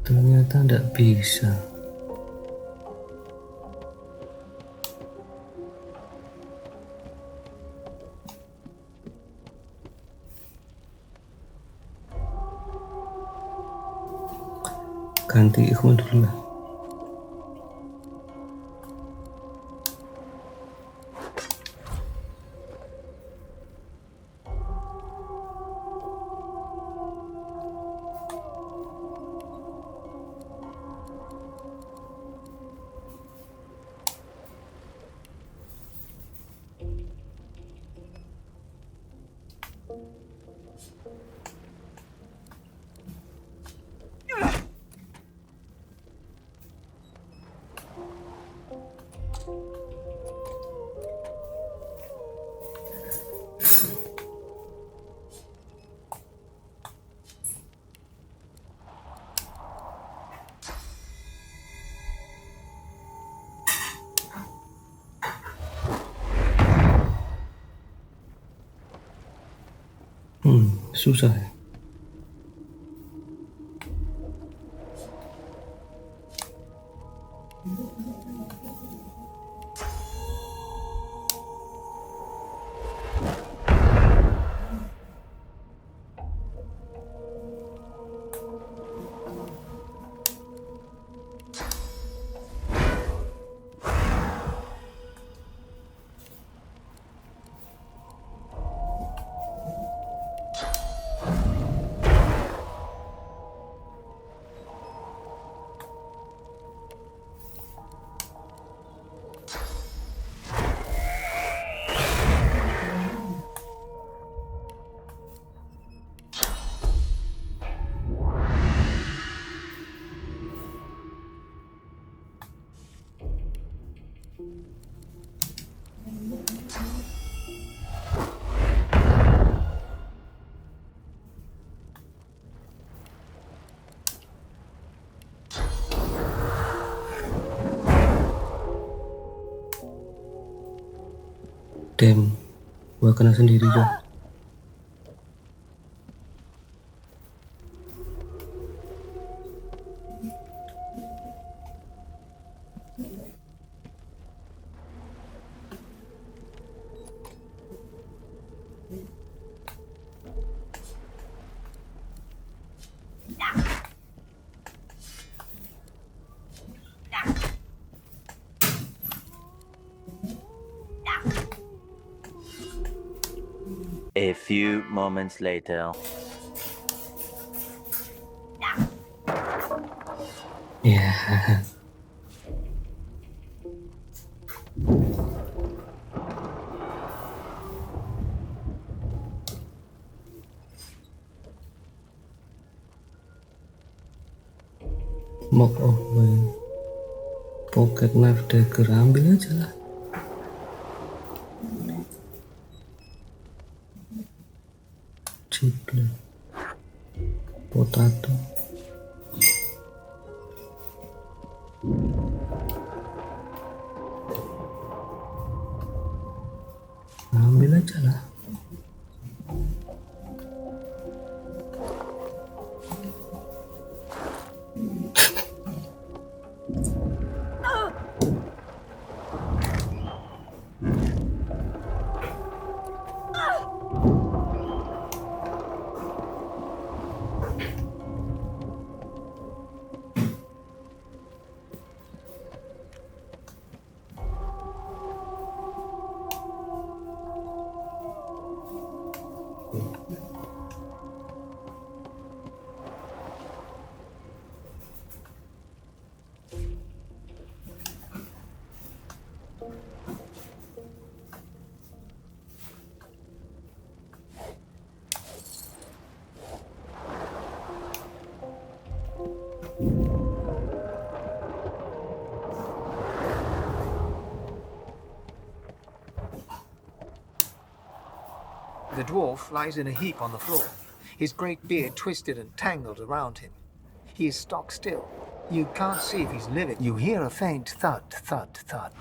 Ternyata tidak bisa. Ganti ikhwan dulu lah. Susah ya. Damn, gua kena sendiri juga. A few moments later. Yeah. Smoke of my pocket knife dagger, ambil aja lah. Chiple, potato. Ambil aja lah. The dwarf lies in a heap on the floor, his great beard twisted and tangled around him. He is stock still. You can't see if he's living. You hear a faint thud, thud, thud.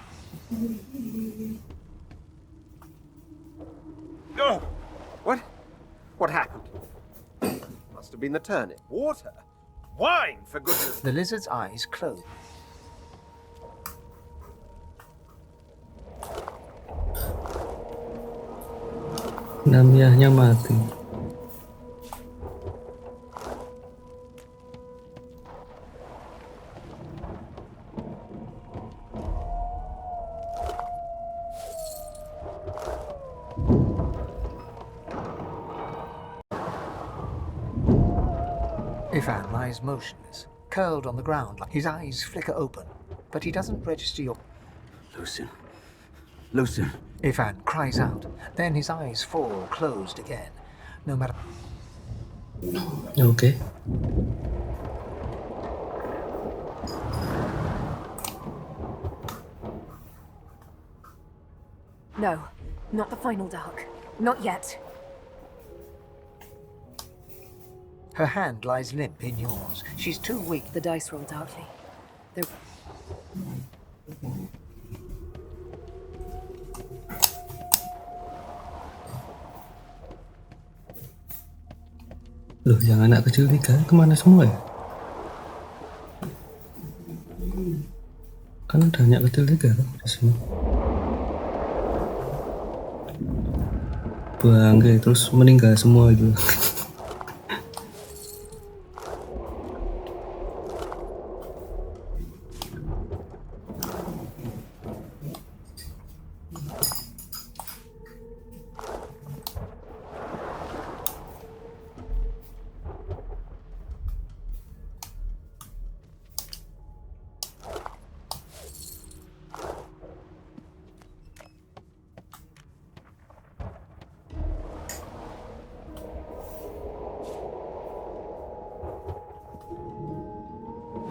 Oh! What happened? Must have been the turnip. Water? Wine, for goodness. The lizard's eyes close. Namiahnya mati. Ifan lies motionless, curled on the ground. His eyes flicker open, but he doesn't register your... Lucien. Lucien. Ifan cries out, then his eyes fall closed again. No matter... Okay. No, not the final dark. Not yet. Her hand lies limp in yours. She's too weak. The dice roll darkly. They're... Loh, yang anak kecil 3 kemana semua ya? Kan ada anak kecil 3 kan di sini. Bangke, terus meninggal semua itu.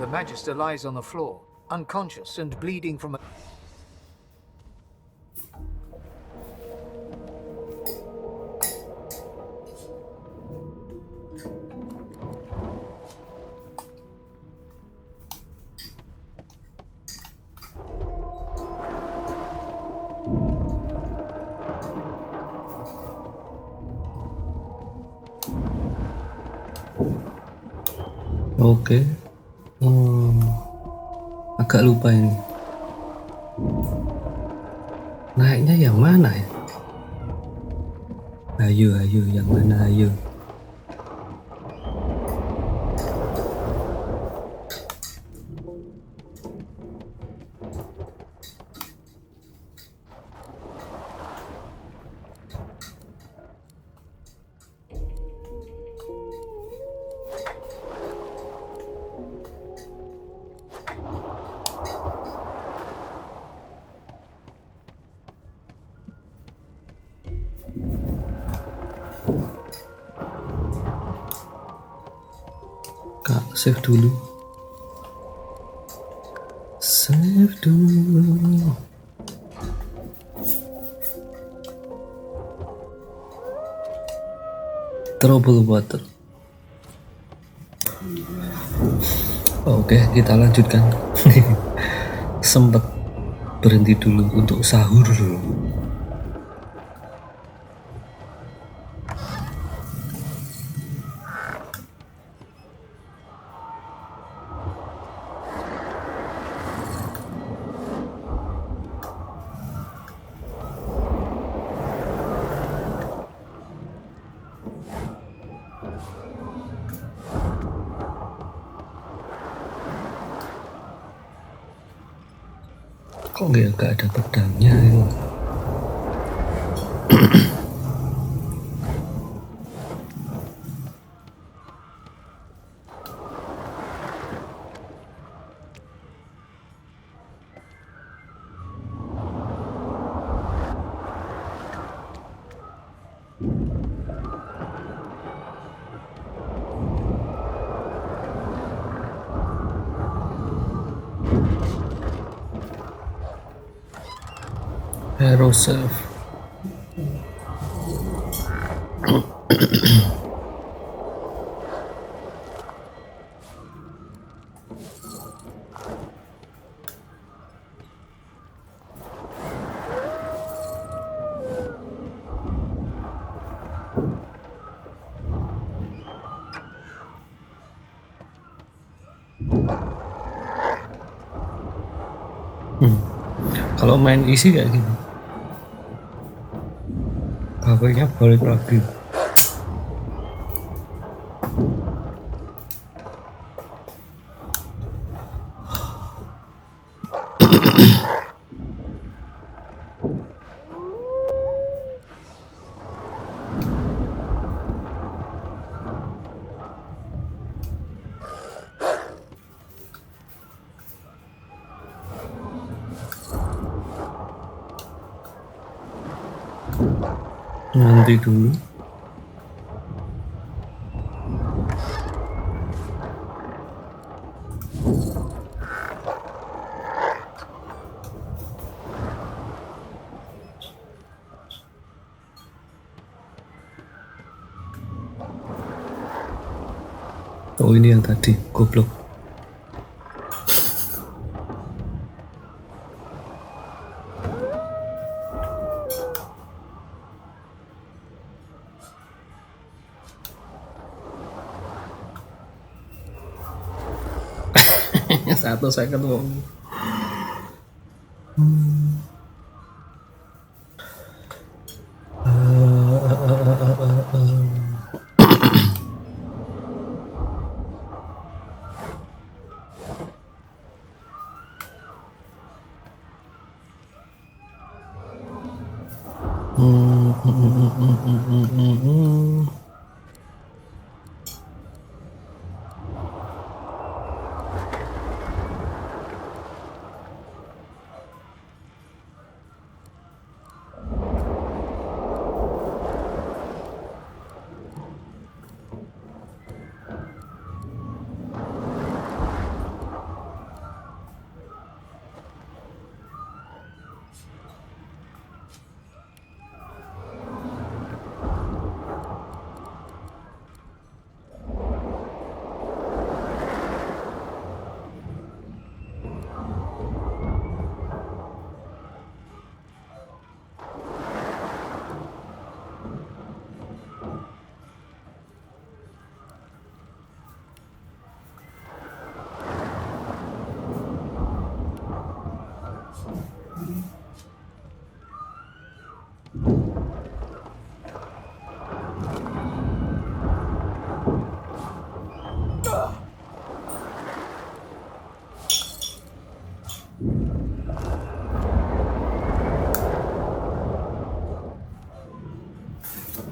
The Magister lies on the floor, unconscious and bleeding from a... Oke. Agak lupa ini. Naiknya yang mana ya? Ayo, yang mana ayo? Kak, save dulu. have done. Trouble water. Oke, kita lanjutkan. Sempat berhenti dulu untuk sahur. Kok nggak ada pedangnya itu? Hero save. Kalau main isi kayak gini, HP-nya balik lagi. Nanti dulu. Oh, ini yang tadi, goblok. Satu saya ketemu.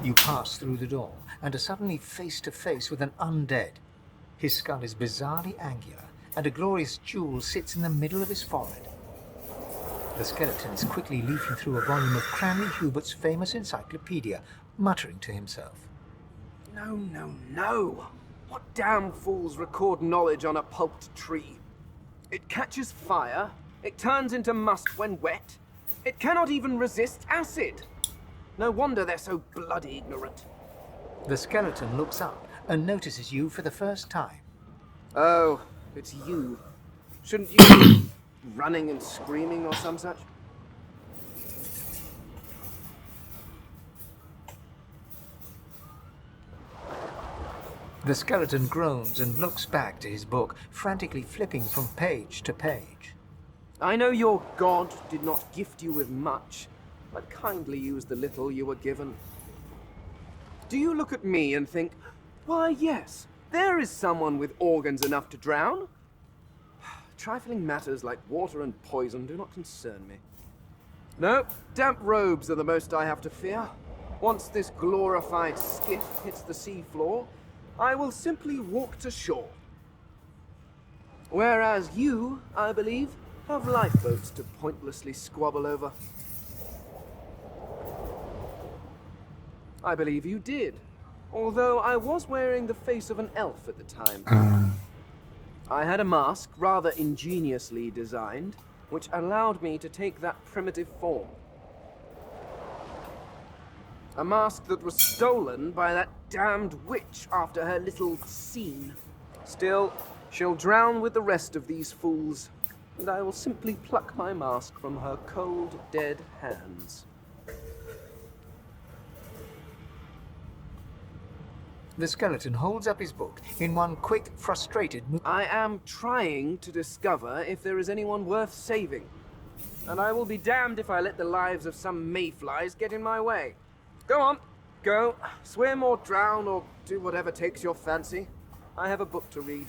You pass through the door and are suddenly face to face with an undead. His skull is bizarrely angular, and a glorious jewel sits in the middle of his forehead. The skeleton is quickly leafing through a volume of Cranley Hubert's famous encyclopedia, muttering to himself. No, no, no! What damn fools record knowledge on a pulped tree? It catches fire, It turns into must when wet. It cannot even resist acid. No wonder they're so bloody ignorant. The skeleton looks up and notices you for the first time. Oh, it's you. Shouldn't you be running and screaming or some such? The skeleton groans and looks back to his book, frantically flipping from page to page. I know your god did not gift you with much, but kindly use the little you were given. Do you look at me and think, why yes, there is someone with organs enough to drown? Trifling matters like water and poison do not concern me. No, damp robes are the most I have to fear. Once this glorified skiff hits the sea floor, I will simply walk to shore. Whereas you, I believe, have lifeboats to pointlessly squabble over. I believe you did, although I was wearing the face of an elf at the time. I had a mask, rather ingeniously designed, which allowed me to take that primitive form. A mask that was stolen by that damned witch after her little scene. Still, she'll drown with the rest of these fools, and I will simply pluck my mask from her cold, dead hands. The skeleton holds up his book in one quick, frustrated move. I am trying to discover if there is anyone worth saving, and I will be damned if I let the lives of some mayflies get in my way. Go on, go, swim or drown or do whatever takes your fancy. I have a book to read.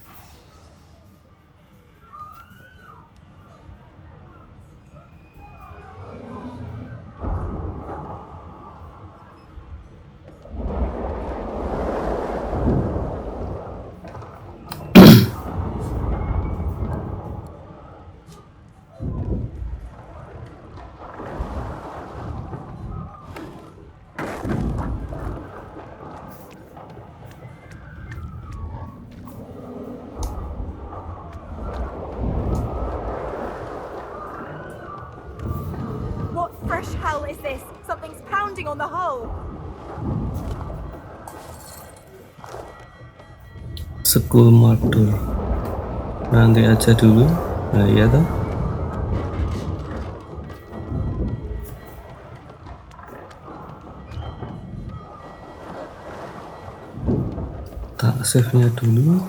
What fresh hell is this? Something's pounding on the hull. Sekul modul. Nanti aja dulu. Nah, iya toh. Tak save-nya dulu.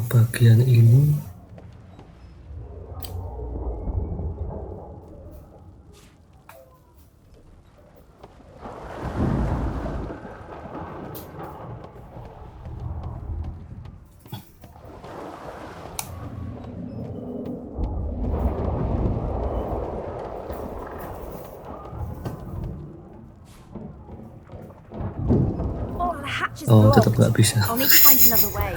Bagian ini tetap nggak bisa. I'll need to find another way.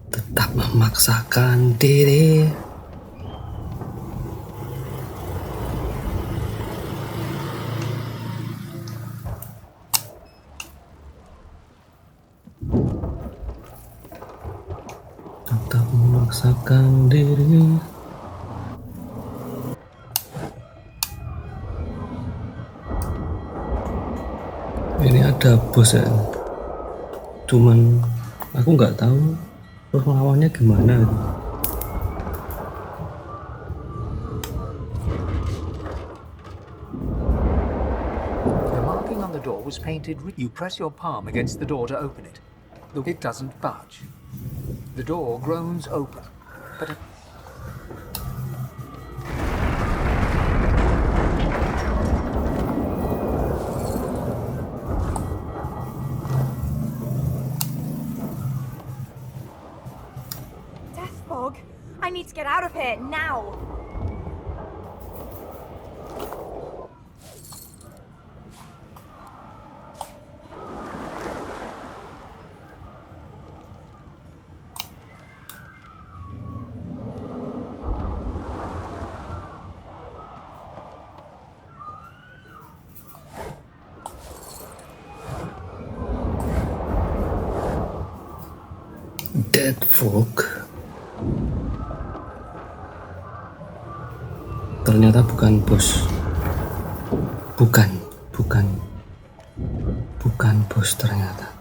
Tetap memaksakan diri. Tetap memaksakan diri. Ini ada bos ya. Cuman aku nggak tahu terus lawannya gimana gitu. The marking on the door was painted. You press your palm against the door to open it. It doesn't budge. The door groans open, but I need to get out of here now. Dead folk. Ternyata bukan bos. Bukan bos ternyata.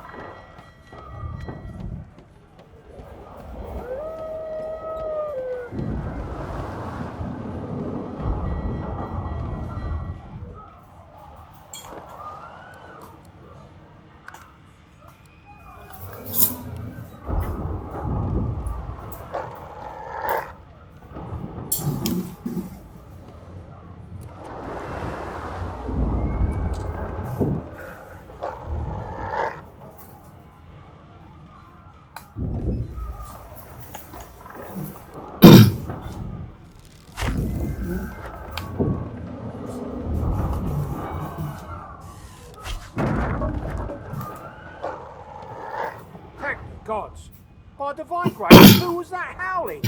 Thank the gods. By divine grace, who was that howling?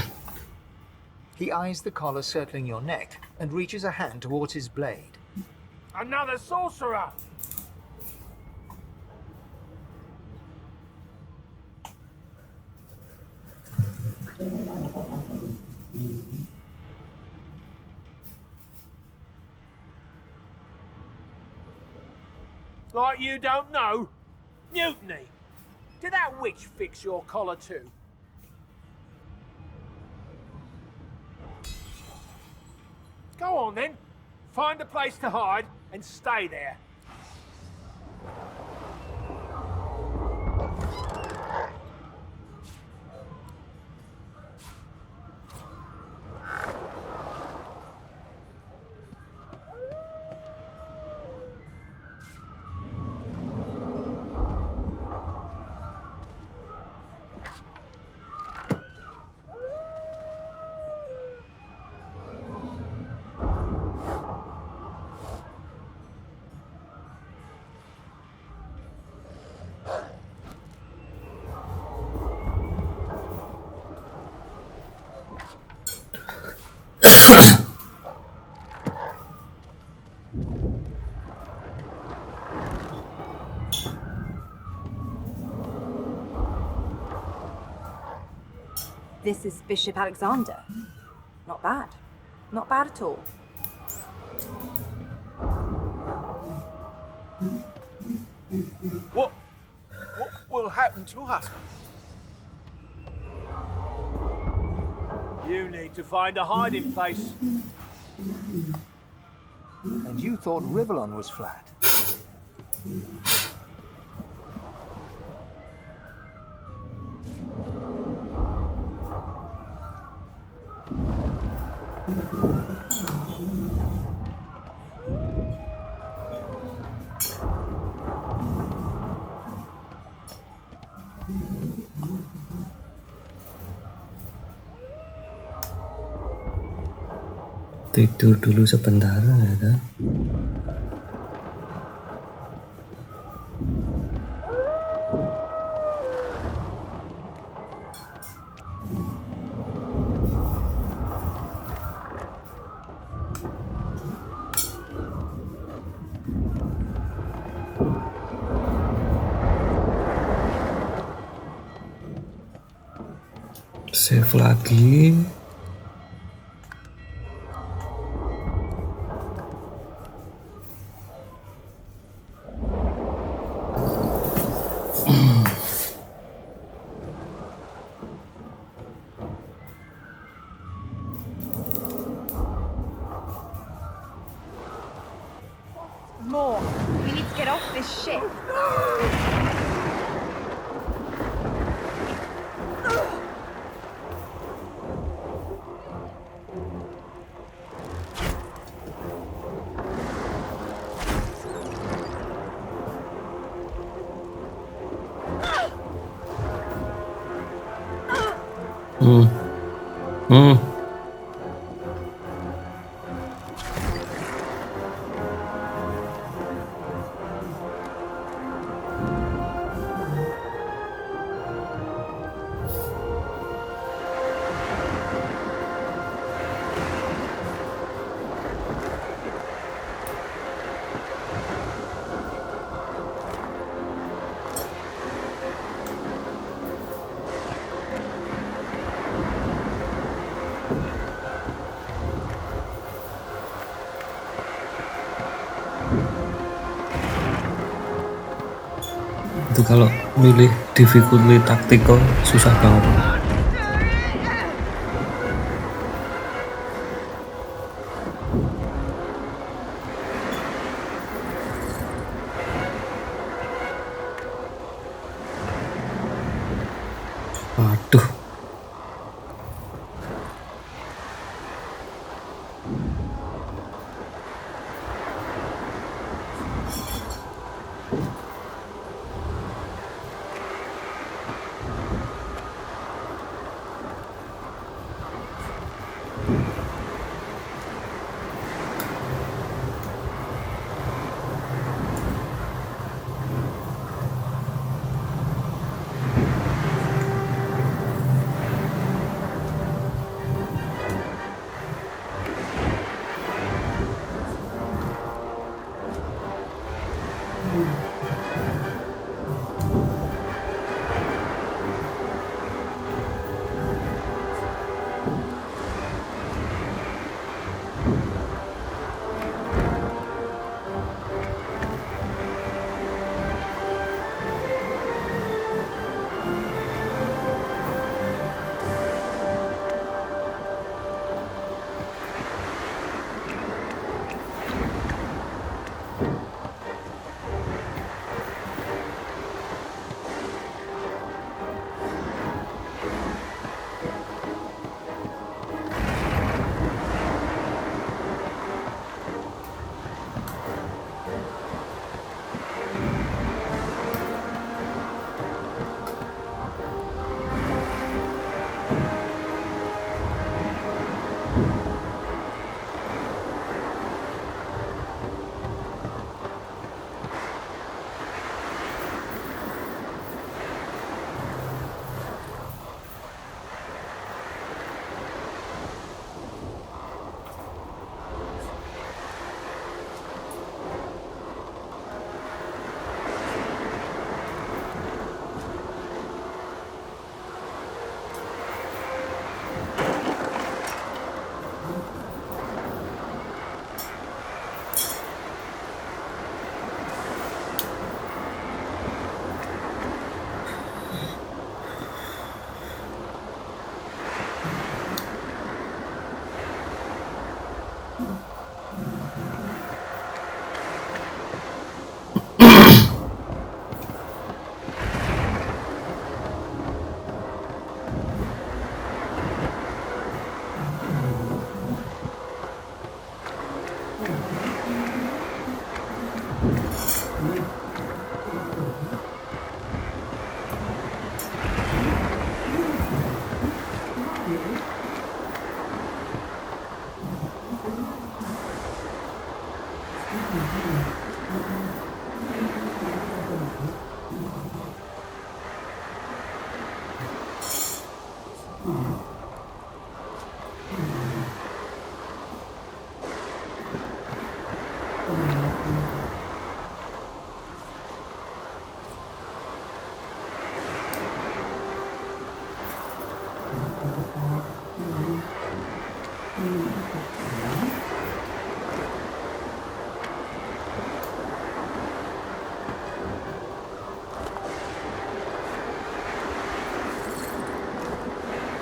He eyes the collar circling your neck and reaches a hand towards his blade. Another sorcerer! Like you don't know? Mutiny! Did that witch fix your collar too? Go on then. Find a place to hide and stay there. This is Bishop Alexander. Not bad. Not bad at all. What will happen to us? You need to find a hiding place. And you thought Rivellon was flat. Tidur dulu sebentar ya kan? Save lagi. More. We need to get off this ship. itu kalau milih difficulty tactical susah banget. Aduh.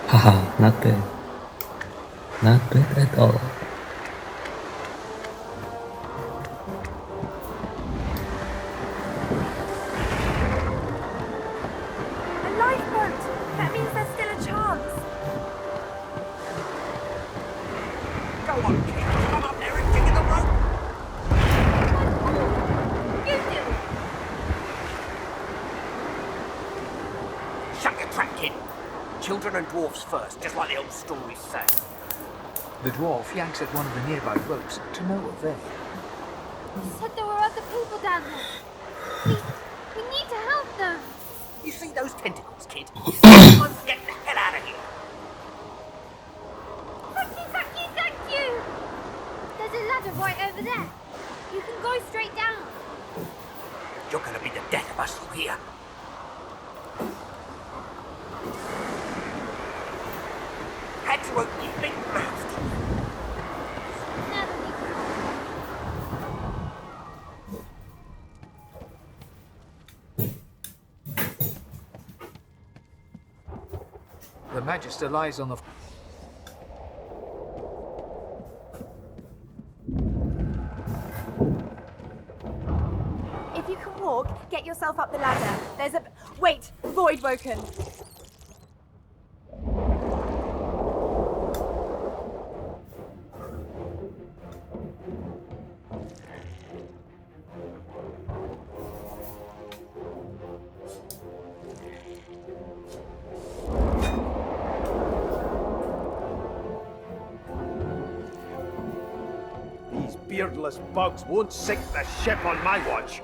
Haha, not bad. Not bad at all. A lifeboat! That means there's still a chance. Go on, kid. Come up there and dig in the rope. You do it! Shut your trap, kid. Children and dwarfs first, just like the old stories say. The dwarf yanks at one of the nearby ropes to no avail. You said there were other people down there. We need to help them. You see those tentacles, kid? Someone get the hell out of here. Thank you! There's a ladder right over there. You can go straight down. You're gonna be the death of us, you hear? Had to open your big mouth. Never be The Magister lies on the... If you can walk, get yourself up the ladder. There's a... Wait! Void woken! These beardless bugs won't sink the ship on my watch.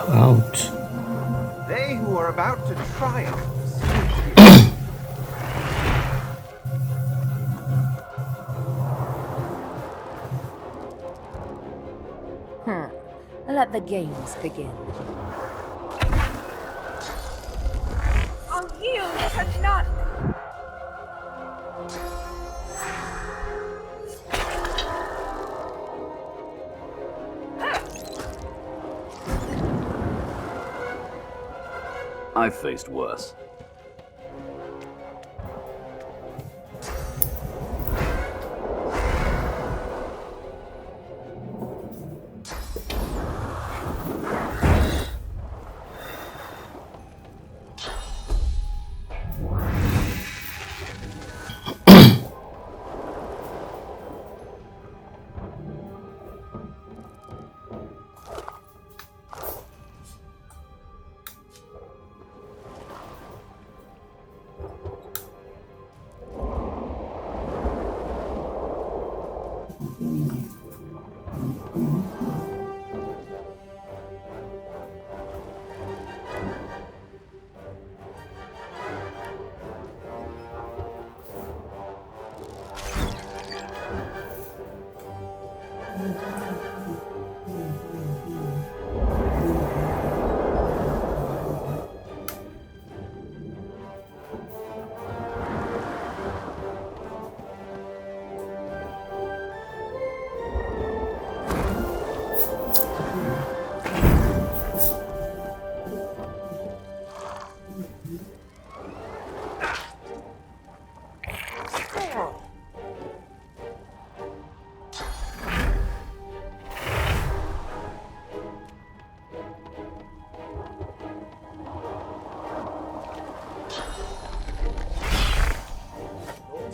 Ouch. They who are about to triumph. Let the games begin. I'll yield to none! I've faced worse.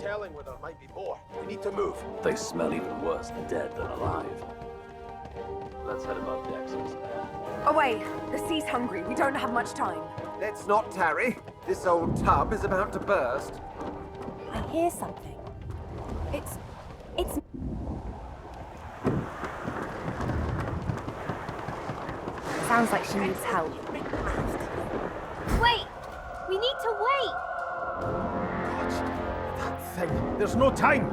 Telling where there might be more. We need to move. They smell even worse dead than alive. Let's head above decks instead. Away! The sea's hungry. We don't have much time. Let's not tarry. This old tub is about to burst. I hear something. It's... Sounds like she needs help. Wait! We need to wait! Thing. There's no time.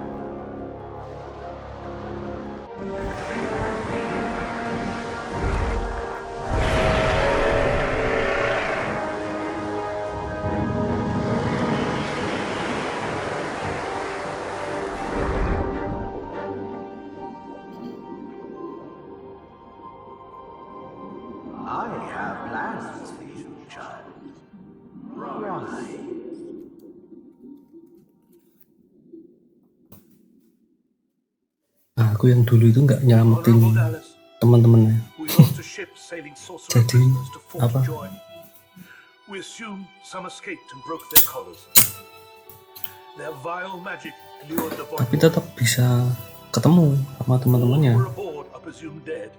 I have plans for you, child. Right. Nah, aku yang dulu itu nggak nyelamatin teman-temannya. Jadi apa? We assume some escaped and broke their collars. Their vile magic lured the Tapi tetap bisa ketemu sama teman-temannya. aboard are presumed dead.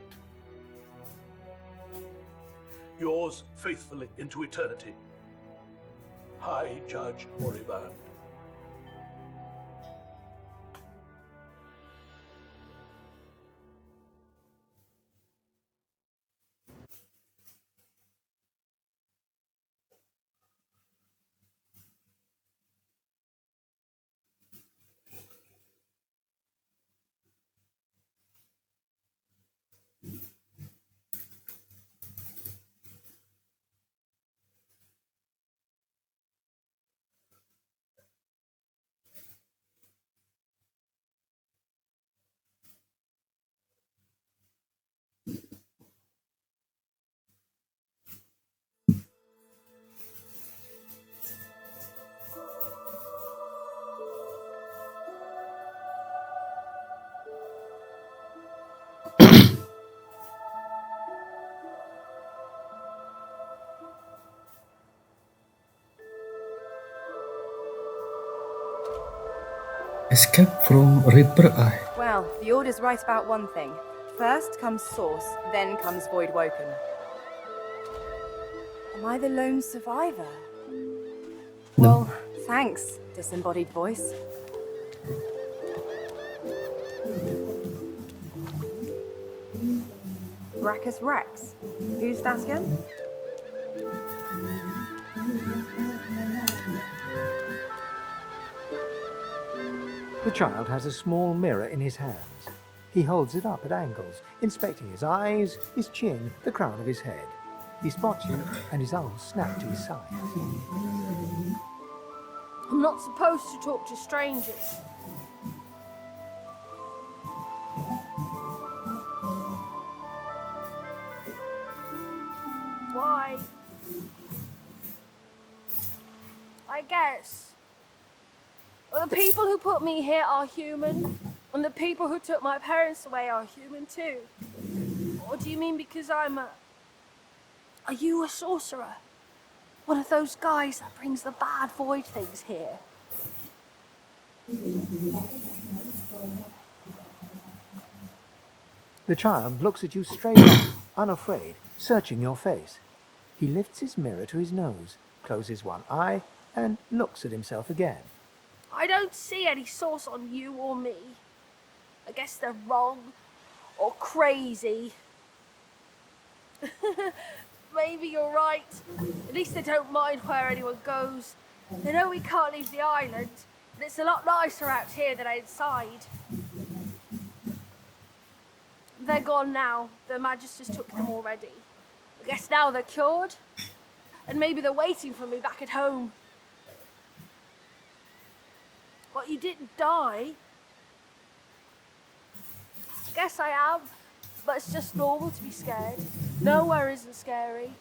Yours faithfully into eternity, High Judge Moriband. Escape from Reaper Eye. Well, the Order's right about one thing. First comes Source, then comes Void Woken. Am I the lone survivor? No. Well, thanks, disembodied voice. Brachus Rex. Who's that again? The child has a small mirror in his hands. He holds it up at angles, inspecting his eyes, his chin, the crown of his head. He spots you, and his arms snap to his sides. I'm not supposed to talk to strangers. Why? I guess. Well, the people who put me here are human, and the people who took my parents away are human too. Or do you mean because I'm a... Are you a sorcerer? One of those guys that brings the bad void things here? The child looks at you straight on, unafraid, searching your face. He lifts his mirror to his nose, closes one eye, and looks at himself again. I don't see any source on you or me. I guess they're wrong or crazy. Maybe you're right. At least they don't mind where anyone goes. They know we can't leave the island, and it's a lot nicer out here than outside. They're gone now. The Magisters took them already. I guess now they're cured. And maybe they're waiting for me back at home. But you didn't die. I guess I am. But it's just normal to be scared. Nowhere isn't scary.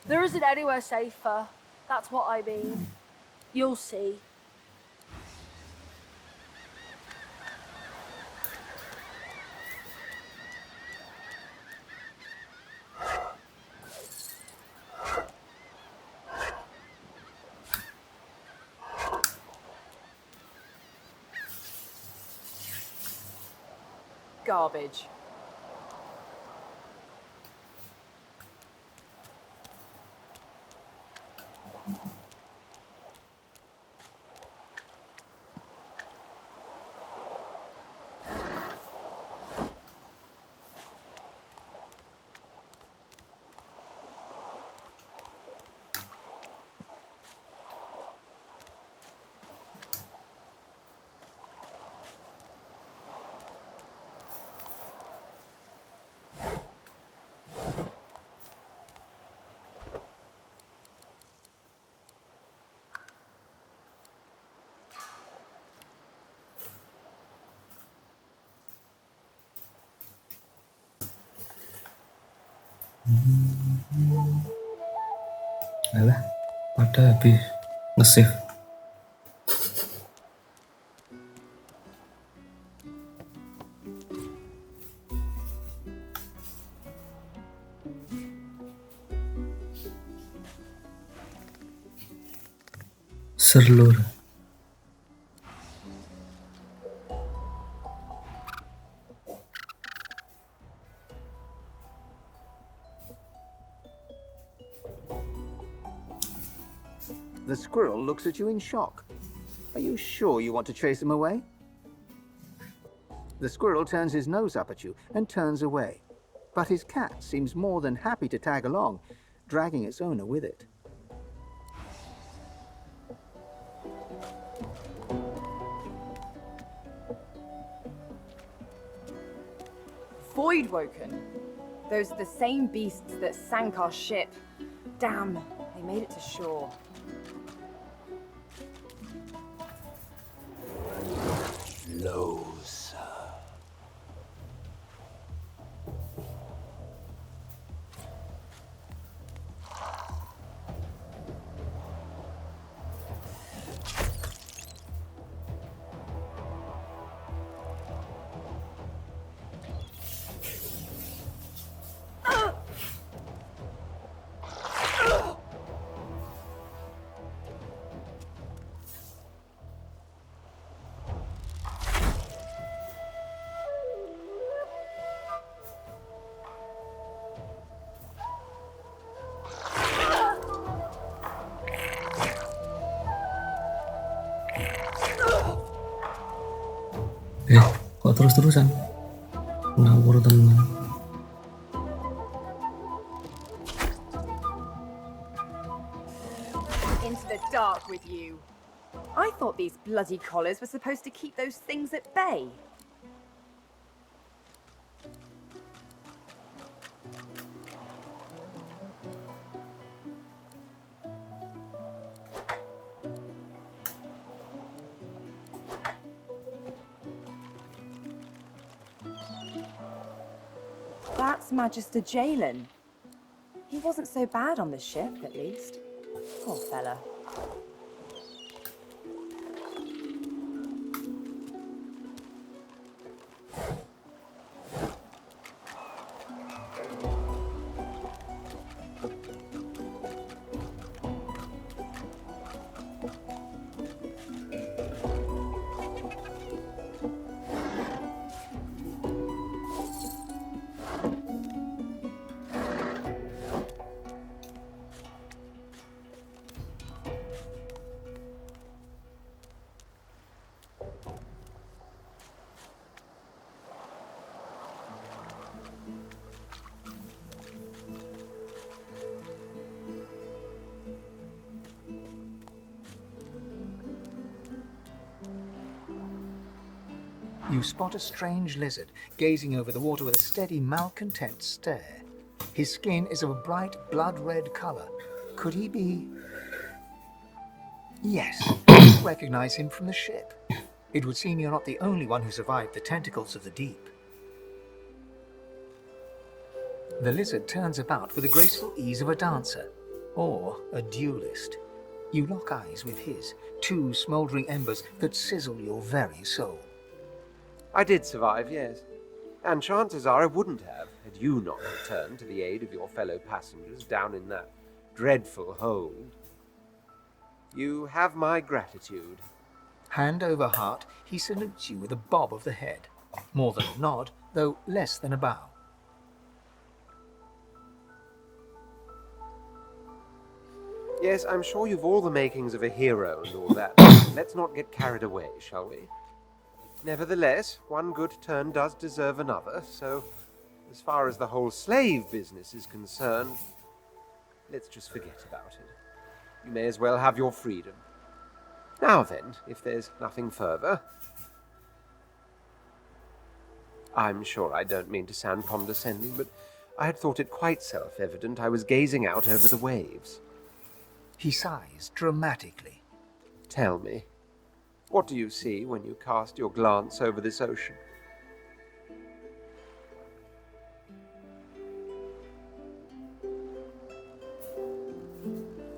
There isn't anywhere safer. That's what I mean. You'll see. Garbage. Alah, pada habis nge-save. Serlur. The squirrel looks at you in shock. Are you sure you want to chase him away? The squirrel turns his nose up at you and turns away. But his cat seems more than happy to tag along, dragging its owner with it. Void Woken? Those are the same beasts that sank our ship. Damn, they made it to shore. Lows. Kok terus-terusan? Ngawur temen. Into the dark with you. I thought these bloody collars were supposed to keep those things at bay. That's Magister Jalen. He wasn't so bad on the ship, at least. Poor fella. You spot a strange lizard gazing over the water with a steady, malcontent stare. His skin is of a bright, blood-red color. Could he be... Yes, you recognize him from the ship. It would seem you're not the only one who survived the tentacles of the deep. The lizard turns about with the graceful ease of a dancer, or a duelist. You lock eyes with his, two smouldering embers that sizzle your very soul. I did survive, yes. And chances are I wouldn't have, had you not returned to the aid of your fellow passengers down in that dreadful hold. You have my gratitude. Hand over heart, he salutes you with a bob of the head. More than a nod, though less than a bow. Yes, I'm sure you've all the makings of a hero and all that. Let's not get carried away, shall we? Nevertheless, one good turn does deserve another, so as far as the whole slave business is concerned, let's just forget about it. You may as well have your freedom. Now then, if there's nothing further... I'm sure I don't mean to sound condescending, but I had thought it quite self-evident I was gazing out over the waves. He sighs dramatically. Tell me, what do you see when you cast your glance over this ocean?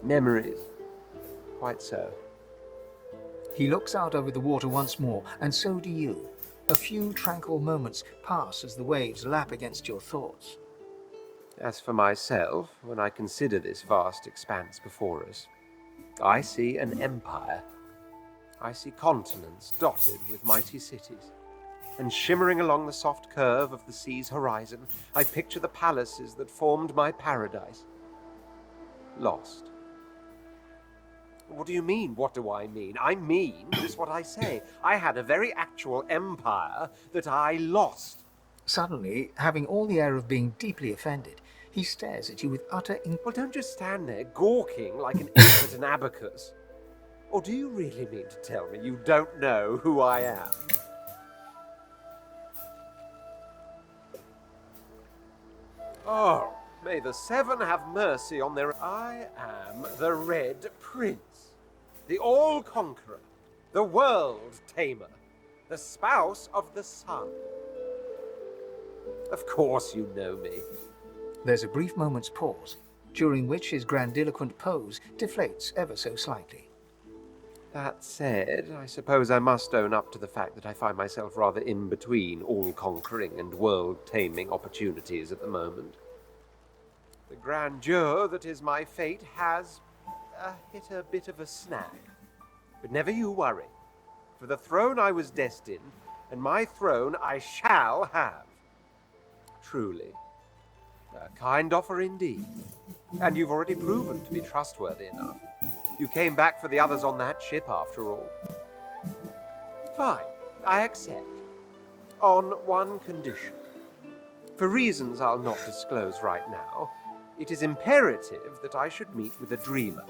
Memories. Quite so. He looks out over the water once more, and so do you. A few tranquil moments pass as the waves lap against your thoughts. As for myself, when I consider this vast expanse before us, I see an empire. I see continents dotted with mighty cities, and shimmering along the soft curve of the sea's horizon, I picture the palaces that formed my paradise. Lost. What do you mean? What do I mean? I mean just what I say. I had a very actual empire that I lost. Suddenly, having all the air of being deeply offended, he stares at you with utter Well, don't just stand there gawking like an ape at an abacus. Or do you really mean to tell me you don't know who I am? Oh, may the seven have mercy on their... I am the Red Prince, the All-Conqueror, the World-Tamer, the spouse of the sun. Of course you know me. There's a brief moment's pause, during which his grandiloquent pose deflates ever so slightly. That said, I suppose I must own up to the fact that I find myself rather in between all-conquering and world-taming opportunities at the moment. The grandeur that is my fate has hit a bit of a snag. But never you worry. For the throne I was destined, and my throne I shall have. Truly. A kind offer indeed. And you've already proven to be trustworthy enough. You came back for the others on that ship, after all. Fine, I accept. On one condition. For reasons I'll not disclose right now, it is imperative that I should meet with a dreamer,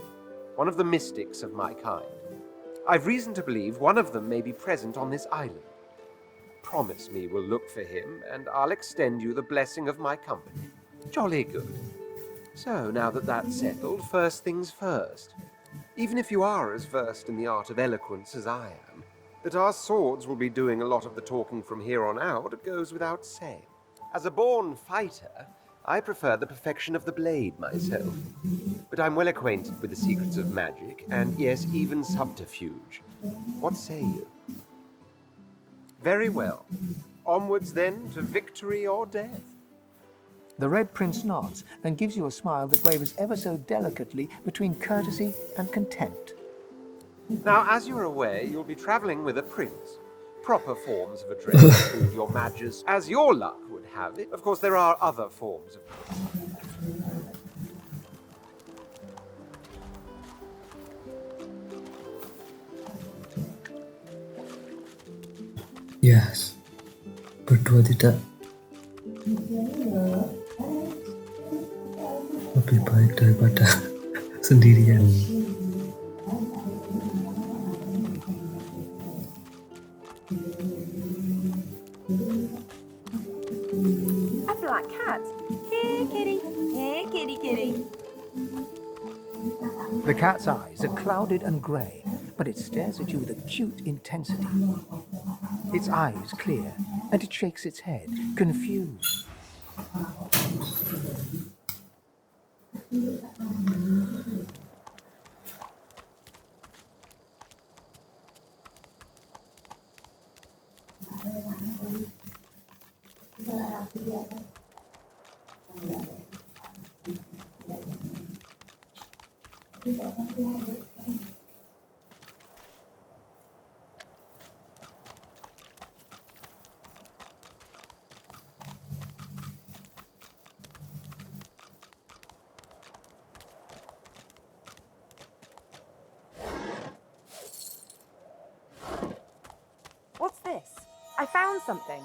one of the mystics of my kind. I've reason to believe one of them may be present on this island. Promise me we'll look for him, and I'll extend you the blessing of my company. Jolly good. So, now that that's settled, first things first. Even if you are as versed in the art of eloquence as I am, that our swords will be doing a lot of the talking from here on out goes without saying. As a born fighter, I prefer the perfection of the blade myself. But I'm well acquainted with the secrets of magic, and yes, even subterfuge. What say you? Very well. Onwards then to victory or death. The Red Prince nods and gives you a smile that wavers ever so delicately between courtesy and contempt. Now, as you're aware, you'll be traveling with a prince. Proper forms of address include your majesty. As your luck would have it, of course, there are other forms of... Yes, berdua tidak lebih baik daripada sendirian. A black cat. Here, kitty. Here, kitty, kitty. The cat's eyes are clouded and grey, but it stares at you with acute intensity. Its eyes clear, and it shakes its head, confused. What's this? I found something.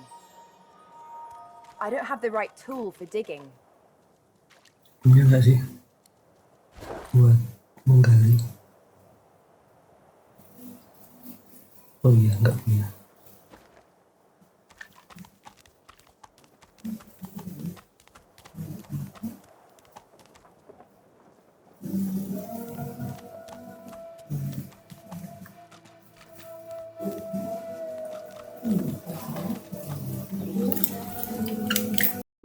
I don't have the right tool for digging. Punya nggak sih buat menggali? Oh iya, nggak punya.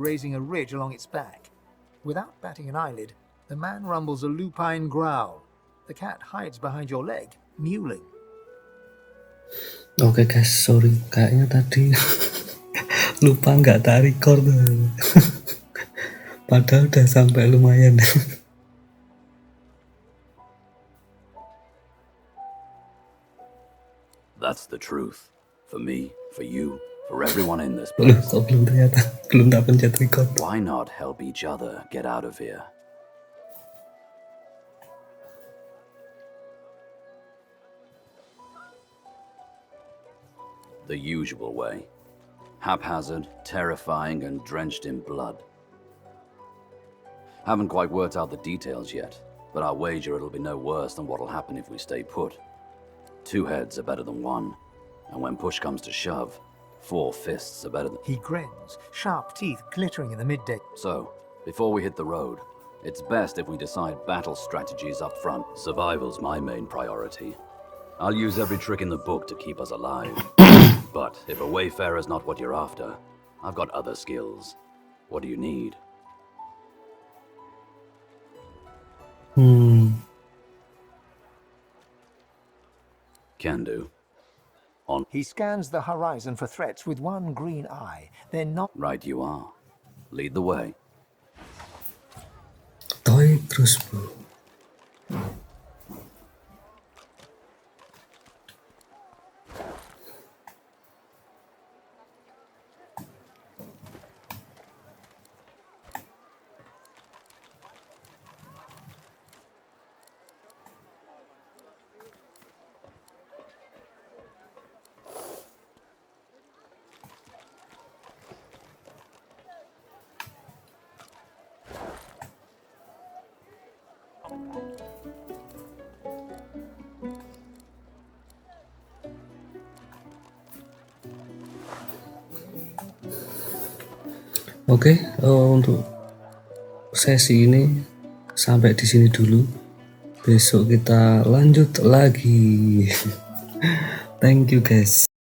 Raising a ridge along its back. Without batting an eyelid, the man rumbles a lupine growl. The cat hides behind your leg, mewling. Oke guys, sorry, kayaknya tadi lupa nggak tak record. Padahal udah sampai lumayan. That's the truth. For me, for you, for everyone in this place. Kok belum tak pencet record. Why not help each other get out of here? The usual way. Haphazard, terrifying, and drenched in blood. Haven't quite worked out the details yet, but I wager it'll be no worse than what'll happen if we stay put. 2 heads are better than 1, and when push comes to shove, 4 fists are better than... He grins, sharp teeth glittering in the midday. So, before we hit the road, it's best if we decide battle strategies up front. Survival's my main priority. I'll use every trick in the book to keep us alive. But if a wayfarer's not what you're after, I've got other skills. What do you need? Can do. On. He scans the horizon for threats with one green eye, then not... Right you are. Lead the way. Toy crossbow. Oke, untuk sesi ini sampai di sini dulu. Besok kita lanjut lagi. Thank you guys.